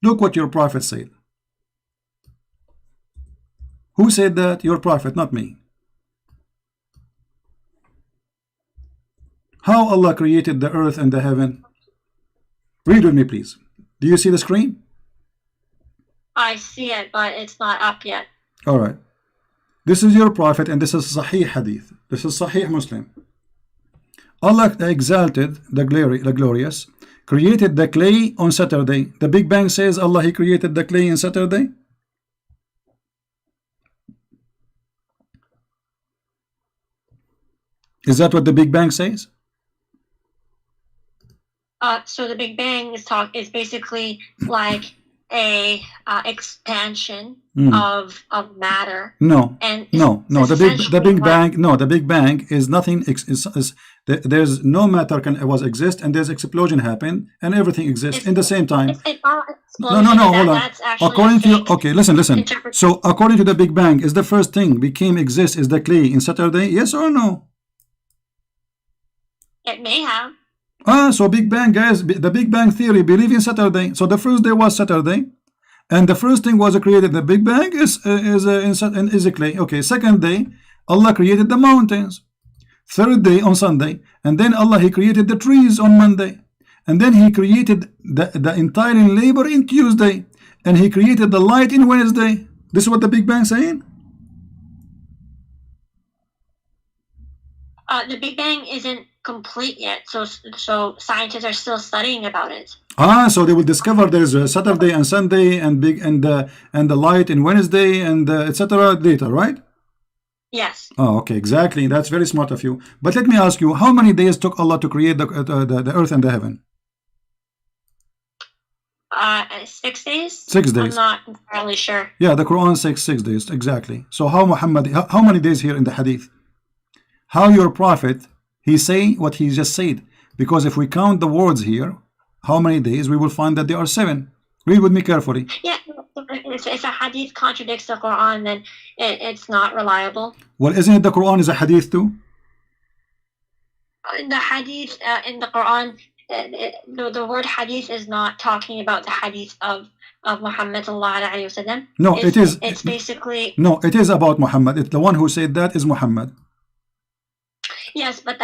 A: look what your prophet said. Who said that? Your prophet, not me. How Allah created the earth and the heaven? Read with me, please. Do you see the screen?
B: I see it, but it's not up yet.
A: All right. This is your prophet, and this is Sahih Hadith. This is Sahih Muslim. Allah exalted the glorious, created the clay on Saturday. The Big Bang says Allah, he created the clay on Saturday. Is that what the Big Bang says?
B: So the Big Bang is basically like a expansion of matter.
A: No,
B: and
A: no. The Big Bang. No, the Big Bang is nothing. There's no matter was exist, and there's explosion happen, and everything exists in the same time. No. Hold on. According to you, okay, listen. So according to the Big Bang, is the first thing became exist is the clay in Saturday? Yes or no?
B: It may have.
A: So Big Bang, guys, the Big Bang theory believe in Saturday. So the first day was Saturday, and the first thing was created. The Big Bang is a clay. Okay, second day, Allah created the mountains. Third day on Sunday, and then Allah, he created the trees on Monday. and then he created the entire labor in Tuesday, and he created the light in Wednesday. This is what the Big Bang saying?
B: The Big Bang isn't complete yet, so scientists are still studying about it.
A: So they will discover there's a Saturday and Sunday and the light in Wednesday and etc. later, right?
B: Yes.
A: Oh, okay, exactly. That's very smart of you. But let me ask you, how many days took Allah to create the earth and the heaven?
B: 6 days.
A: 6 days.
B: I'm not entirely sure.
A: Yeah, the Quran says 6 days exactly. So how many days here in the Hadith? How your prophet he say what he just said? Because if we count the words here, how many days, we will find that there are 7. Read with me carefully.
B: Yeah, if a hadith contradicts the Quran, then it's not reliable.
A: Well, isn't it the Quran is a hadith too?
B: The hadith in the Quran, the word hadith is not talking about the hadith of Muhammad sallallahu alaihi wasallam.
A: No, it is.
B: It's basically.
A: No, it is about Muhammad. It's the one who said that is Muhammad.
B: Yes, but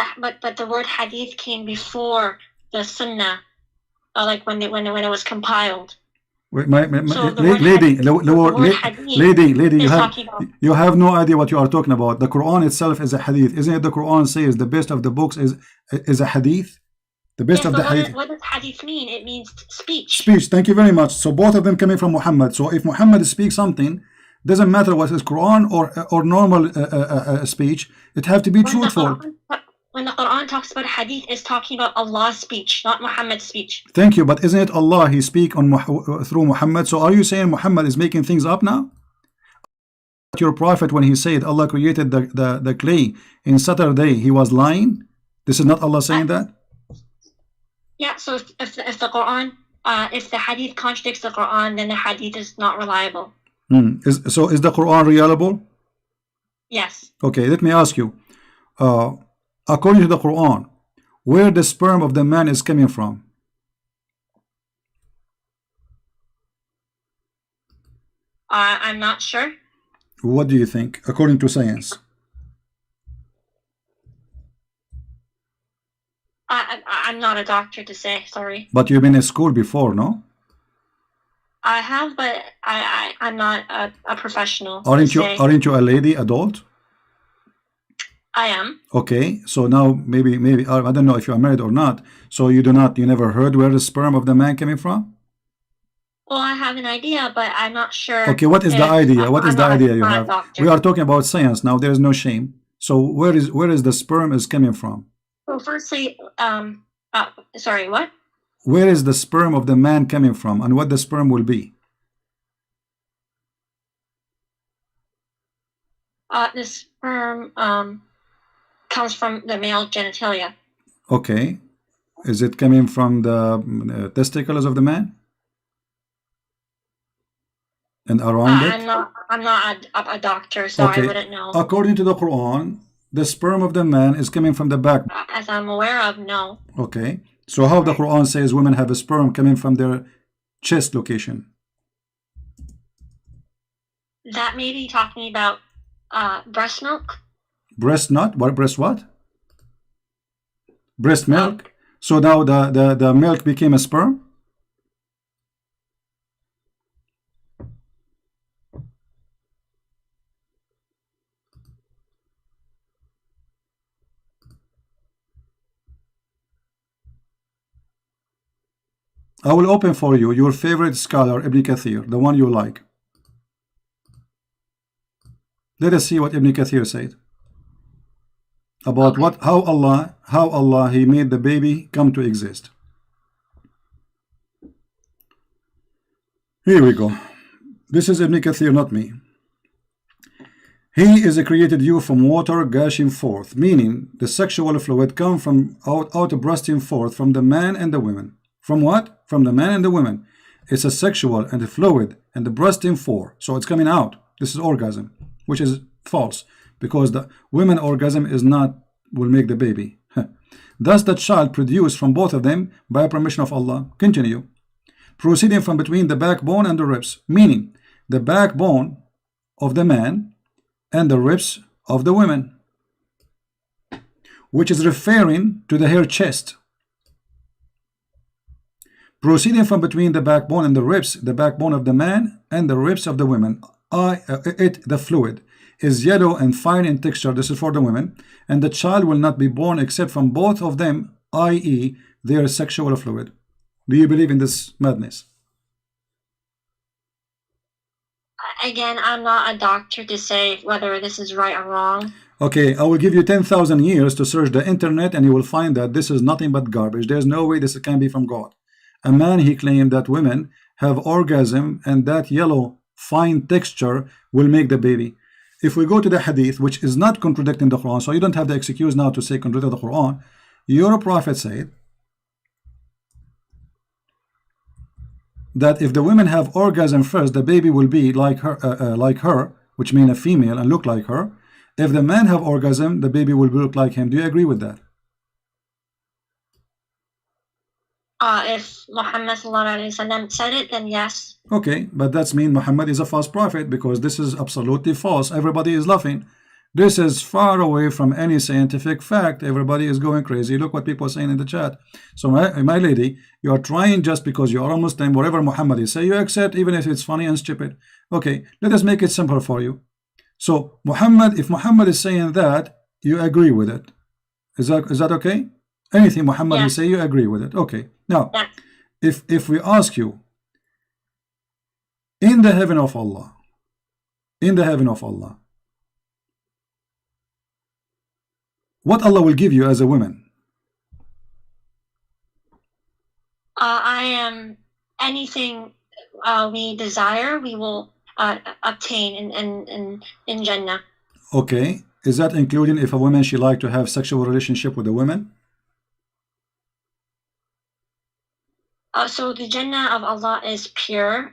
B: the word hadith came before the Sunnah, like when it was compiled.
A: Wait,
B: So the
A: lady,
B: talking about.
A: you have no idea what you are talking about. The Quran itself is a hadith. Isn't it the Quran says the best of the books is a hadith? The best
B: Yes,
A: of the
B: but
A: hadith.
B: what does hadith mean? It means speech.
A: Speech. Thank you very much. So both of them coming from Muhammad. So if Muhammad speaks something, doesn't matter what is Quran or normal speech, it have to be truthful.
B: When the Quran talks about hadith, it's talking about Allah's speech, not Muhammad's speech.
A: Thank you, but isn't it Allah he speak on through Muhammad? So are you saying Muhammad is making things up now? Your prophet, when he said Allah created the clay in Saturday, he was lying? This is not Allah saying that?
B: Yeah, so if the Quran, if the hadith contradicts the Quran, then the hadith is not reliable.
A: So is the Quran reliable?
B: Yes.
A: Okay, let me ask you. According to the Quran, where the sperm of the man is coming from?
B: I'm not sure.
A: What do you think, according to science?
B: I'm not a doctor to say, sorry.
A: But you've been in school before, no?
B: I have, but I'm not a professional.
A: Aren't you a lady, adult?
B: I am.
A: Okay, so now maybe I don't know if you are married or not. So you never heard where the sperm of the man coming from?
B: Well, I have an idea, but I'm not sure.
A: Okay, what is the idea? What is the idea you have?
B: Doctor.
A: We are talking about science now. There is no shame. So where is the sperm is coming from?
B: Well, firstly, sorry, what?
A: Where is the sperm of the man coming from, and what the sperm will be?
B: The sperm comes from the male genitalia.
A: Okay, is it coming from the testicles of the man? And around it?
B: I'm not a doctor, so
A: okay.
B: I wouldn't know.
A: According to the Quran, the sperm of the man is coming from the back.
B: As I'm aware of, no.
A: Okay, so how the Quran says women have a sperm coming from their chest location?
B: That may be talking about breast milk.
A: Breast not? What breast what? Breast milk. So now the milk became a sperm? I will open for you your favorite scholar, Ibn Kathir, the one you like. Let us see what Ibn Kathir said about how Allah he made the baby come to exist. Here we go. This is Ibn Kathir, not me. He is created you from water gushing forth, meaning the sexual fluid come from out bursting forth from the man and the women. From what? From the man and the women. It's a sexual and a fluid and the bursting forth. So it's coming out. This is orgasm, which is false because the women orgasm is not will make the baby. Thus the child produced from both of them by permission of Allah. Continue. Proceeding from between the backbone and the ribs, meaning the backbone of the man and the ribs of the women, which is referring to the hair chest. proceeding from between the backbone and the ribs, the backbone of the man and the ribs of the women. The fluid is yellow and fine in texture. This is for the women, and the child will not be born except from both of them, i.e., their sexual fluid. Do you believe in this madness?
B: Again, I'm not a doctor to say whether this is right or wrong.
A: Okay, I will give you 10,000 years to search the internet and you will find that this is nothing but garbage. There's no way this can be from God. A man, he claimed that women have orgasm and that yellow fine texture will make the baby. If we go to the hadith, which is not contradicting the Quran, so you don't have the excuse now to say contradict the Quran, your prophet said that if the women have orgasm first, the baby will be like her, which means a female and look like her. If the man have orgasm, the baby will look like him. Do you agree with that?
B: If Muhammad said it, then yes.
A: Okay, but that's mean Muhammad is a false prophet, because this is absolutely false. Everybody is laughing. This is far away from any scientific fact. Everybody is going crazy. Look what people are saying in the chat. So my lady, you are trying just because you are a Muslim, whatever Muhammad is say, you accept even if it's funny and stupid. Okay, let us make it simple for you. So Muhammad, if Muhammad is saying that, you agree with it. Is that okay? Anything Muhammad will say, you agree with it. Okay. Now, if we ask you, in the heaven of Allah, what Allah will give you as a woman?
B: I am anything we desire, we will obtain in Jannah.
A: Okay. Is that including if a woman she like to have sexual relationship with a woman?
B: So the Jannah of Allah is pure.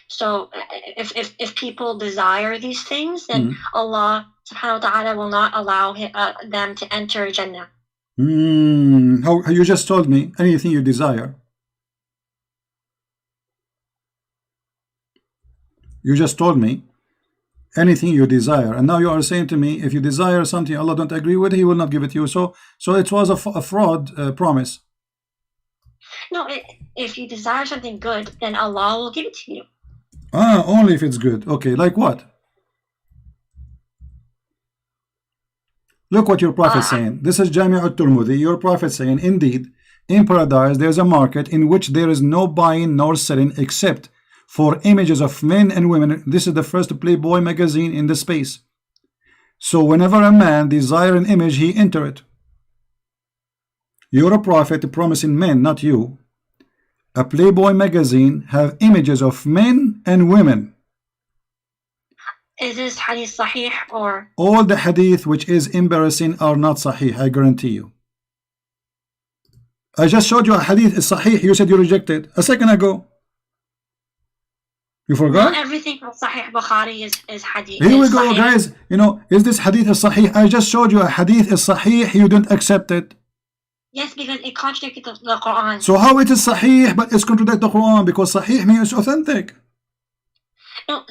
B: So if people desire these things, then Allah subhanahu wa ta'ala will not allow them to enter Jannah.
A: How you just told me anything you desire. You just told me anything you desire, and now you are saying to me if you desire something Allah don't agree with, He will not give it to you. So it was a fraud promise.
B: No, if you desire something good, then Allah will give it to you.
A: Only if it's good. Okay, like what? Look what your prophet is saying. This is Jami' al-Tirmidhi. Your prophet saying, indeed, in paradise there is a market in which there is no buying nor selling except for images of men and women. This is the first Playboy magazine in the space. So whenever a man desire an image, he enter it. You're a prophet promising men, not you. A Playboy magazine have images of men and women.
B: Is this hadith sahih or?
A: All the hadith which is embarrassing are not sahih, I guarantee you. I just showed you a hadith is sahih, you said you rejected a second ago. You forgot?
B: Not everything from Sahih Bukhari is hadith.
A: Here we go,
B: sahih.
A: guys. You know, is this hadith is sahih? I just showed you a hadith is sahih, you didn't accept it.
B: Yes, because it contradicted the Quran.
A: So how it is sahih but it's contradict the Quran? Because sahih means authentic.
B: No,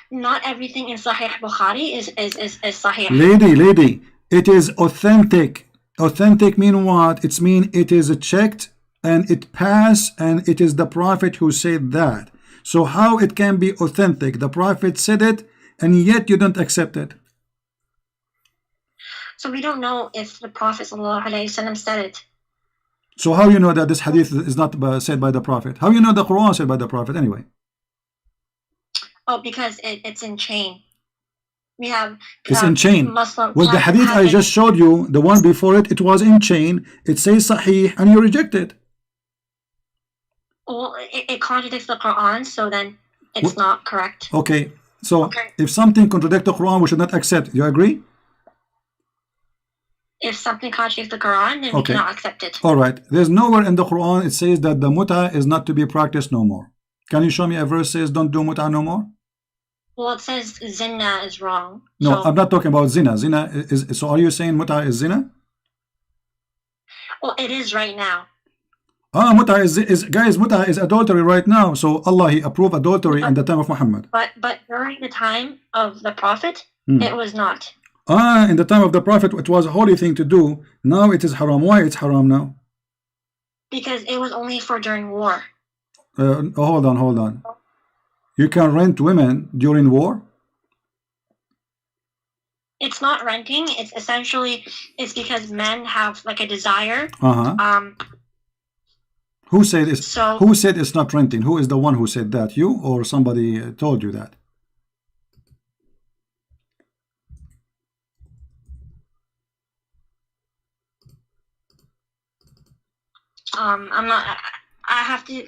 B: not everything in Sahih Bukhari is sahih.
A: Lady, it is authentic. Authentic mean what? It's mean it is checked and it passed and it is the prophet who said that. So how it can be authentic? The prophet said it and yet you don't accept it.
B: So we don't know if the Prophet ﷺ said it.
A: So how you know that this hadith is not said by the prophet? How you know the Quran said by the prophet anyway?
B: Oh, because it's in chain. We have
A: it's in chain.
B: Muslim.
A: Well, the hadith I just showed you, the one before it, it was in chain. It says sahih, and you reject it.
B: Well, it contradicts the Quran, so then it's not correct.
A: Okay, so if something contradicts the Quran, we should not accept. You agree?
B: If something contradicts the Quran, then we cannot accept it.
A: All right. There's nowhere in the Quran it says that the muta is not to be practiced no more. Can you show me a verse says don't do muta no more?
B: Well, it says zina is wrong.
A: No,
B: so,
A: I'm not talking about zina. Zina is, so are you saying muta is zina?
B: Well, it is right now.
A: Muta is guys, muta is adultery right now. So Allah, He approved adultery in the time of Muhammad.
B: But during the time of the Prophet, it was not.
A: In the time of the Prophet, it was a holy thing to do. Now it is haram. Why it's haram now?
B: Because it was only for during war.
A: Hold on, hold on. You can rent women during war?
B: It's not renting. It's essentially, it's because men have like a desire.
A: Who said it's
B: So
A: who said it's not renting? Who is the one who said that? You or somebody told you that?
B: I'm not. I have to.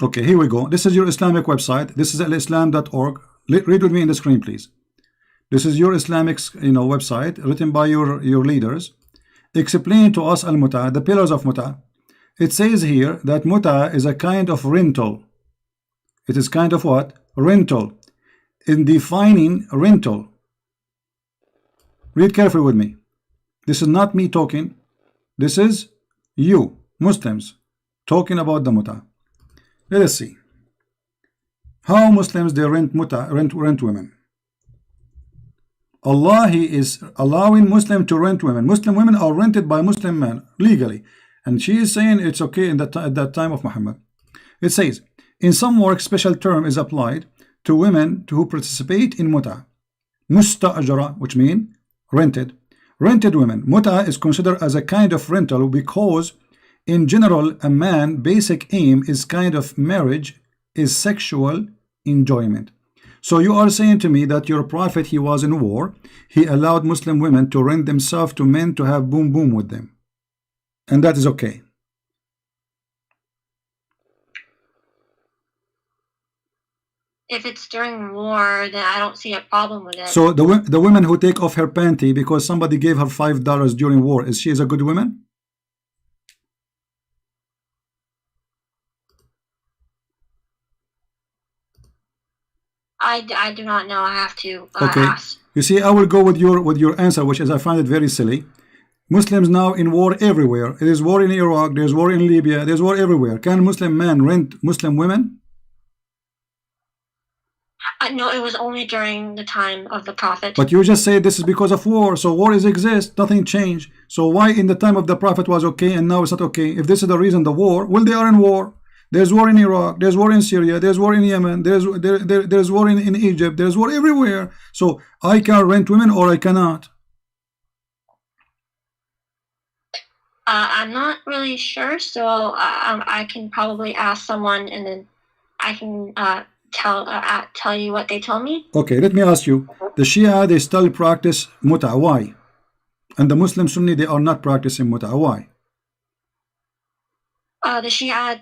A: Okay, here we go. This is your Islamic website. This is alislam.org. Read with me in the screen, please. This is your Islamic, website written by your leaders. Explain to us al-muta, the pillars of muta. It says here that muta is a kind of rental. It is kind of what? Rental. In defining rental, read carefully with me. This is not me talking. This is you, Muslims, talking about the muta. Let us see how Muslims they rent muta, rent women. Allah, He is allowing Muslim to rent women. Muslim women are rented by Muslim men legally, and she is saying it's okay at that time of Muhammad. It says, in some work, special term is applied to women who participate in muta. Musta'ajara, which means rented. Rented women. Muta is considered as a kind of rental because, in general, a man's basic aim is kind of marriage is sexual enjoyment. So you are saying to me that your prophet, he was in war, he allowed Muslim women to rent themselves to men to have boom boom with them, and that is okay.
B: If it's during war, then I don't see a problem with it.
A: So the woman who take off her panty because somebody gave her $5 during war, is she a good woman?
B: I do not know. I have to
A: okay.
B: ask.
A: You see, I will go with your answer, which is I find it very silly. Muslims now in war everywhere. There is war in Iraq, there's war in Libya, there's war everywhere. Can Muslim men rent Muslim women?
B: No, it was only during the time of the Prophet.
A: But you just say this is because of war. So war is exist, nothing changed. So why in the time of the Prophet was okay and now it's not okay? If this is the reason, the war, well, they are in war. There's war in Iraq, there's war in Syria, there's war in Yemen, there's war in Egypt, there's war everywhere. So I can rent women or I cannot.
B: I'm not really sure, so I can probably ask someone, and then I can tell you what they told me.
A: Okay, let me ask you. The Shia, they still practice muta. Why? And the Muslim Sunni, they are not practicing muta. Why?
B: The Shia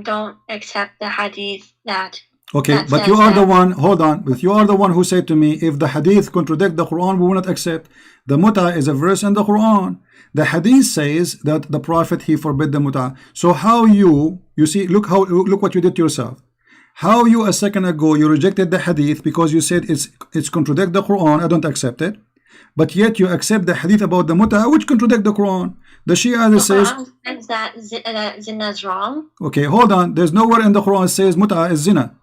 B: don't accept the hadith that.
A: Okay, but you are the one, hold on, but you are the one who said to me, if the hadith contradict the Quran, we will not accept. The muta is a verse in the Quran. The hadith says that the Prophet, he forbid the muta. So how you see, look what you did to yourself. How you a second ago, you rejected the hadith because you said it's contradict the Quran, I don't accept it. But yet you accept the hadith about the muta, which contradict the Quran. The Shia says
B: that zina is wrong.
A: Okay, hold on. There's nowhere in the Quran says muta is zina.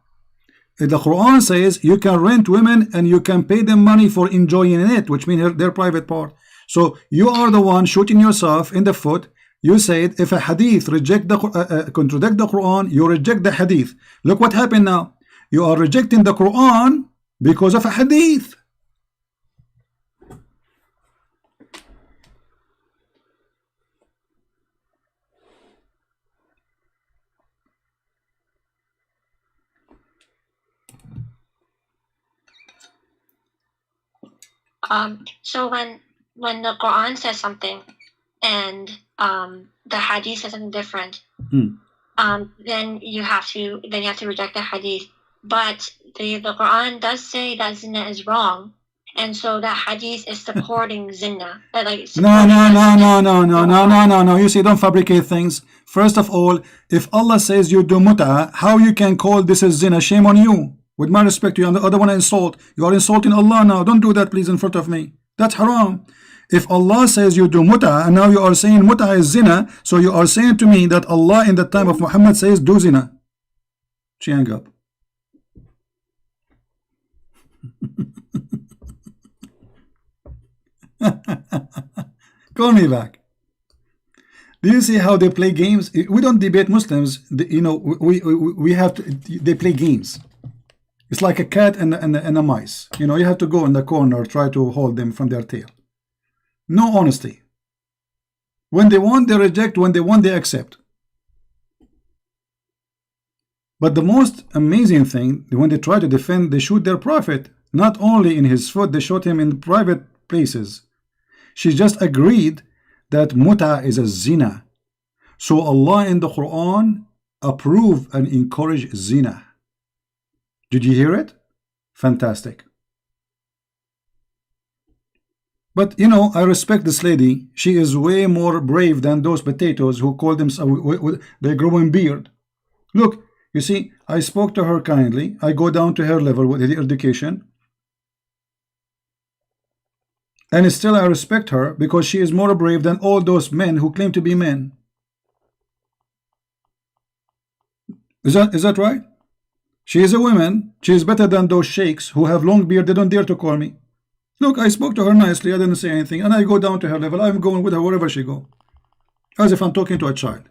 A: The Quran says you can rent women and you can pay them money for enjoying it, which means their private part. So you are the one shooting yourself in the foot. You said if a hadith contradict the Quran, you reject the hadith. Look what happened now. You are rejecting the Quran because of a hadith.
B: So when the Quran says something and the hadith says something different, then you have to reject the hadith. But the Quran does say that zina is wrong, and so that hadith is supporting zina.
A: No. You see, don't fabricate things. First of all, if Allah says you do muta, how you can call this as zina? Shame on you. With my respect to you, and the other one insult. You are insulting Allah now. Don't do that, please, in front of me. That's haram. If Allah says you do muta, and now you are saying muta is zina, so you are saying to me that Allah in the time of Muhammad says do zina. She hung up. Call me back. Do you see how they play games? We don't debate Muslims. You know, we have to. They play games. It's like a cat and a mice. You know, you have to go in the corner, try to hold them from their tail. No honesty. When they want, they reject. When they want, they accept. But the most amazing thing, when they try to defend, they shoot their prophet. Not only in his foot, they shot him in private places. She just agreed that muta is a zina. So Allah in the Quran approve and encourage zina. Did you hear it? Fantastic. But you know, I respect this lady. She is way more brave than those potatoes who call themselves, they're growing beard. Look, you see, I spoke to her kindly. I go down to her level with her education. And still I respect her because she is more brave than all those men who claim to be men. Is that right? She is a woman. She is better than those sheikhs who have long beard. They don't dare to call me. Look, I spoke to her nicely. I didn't say anything. And I go down to her level. I'm going with her wherever she go. As if I'm talking to a child.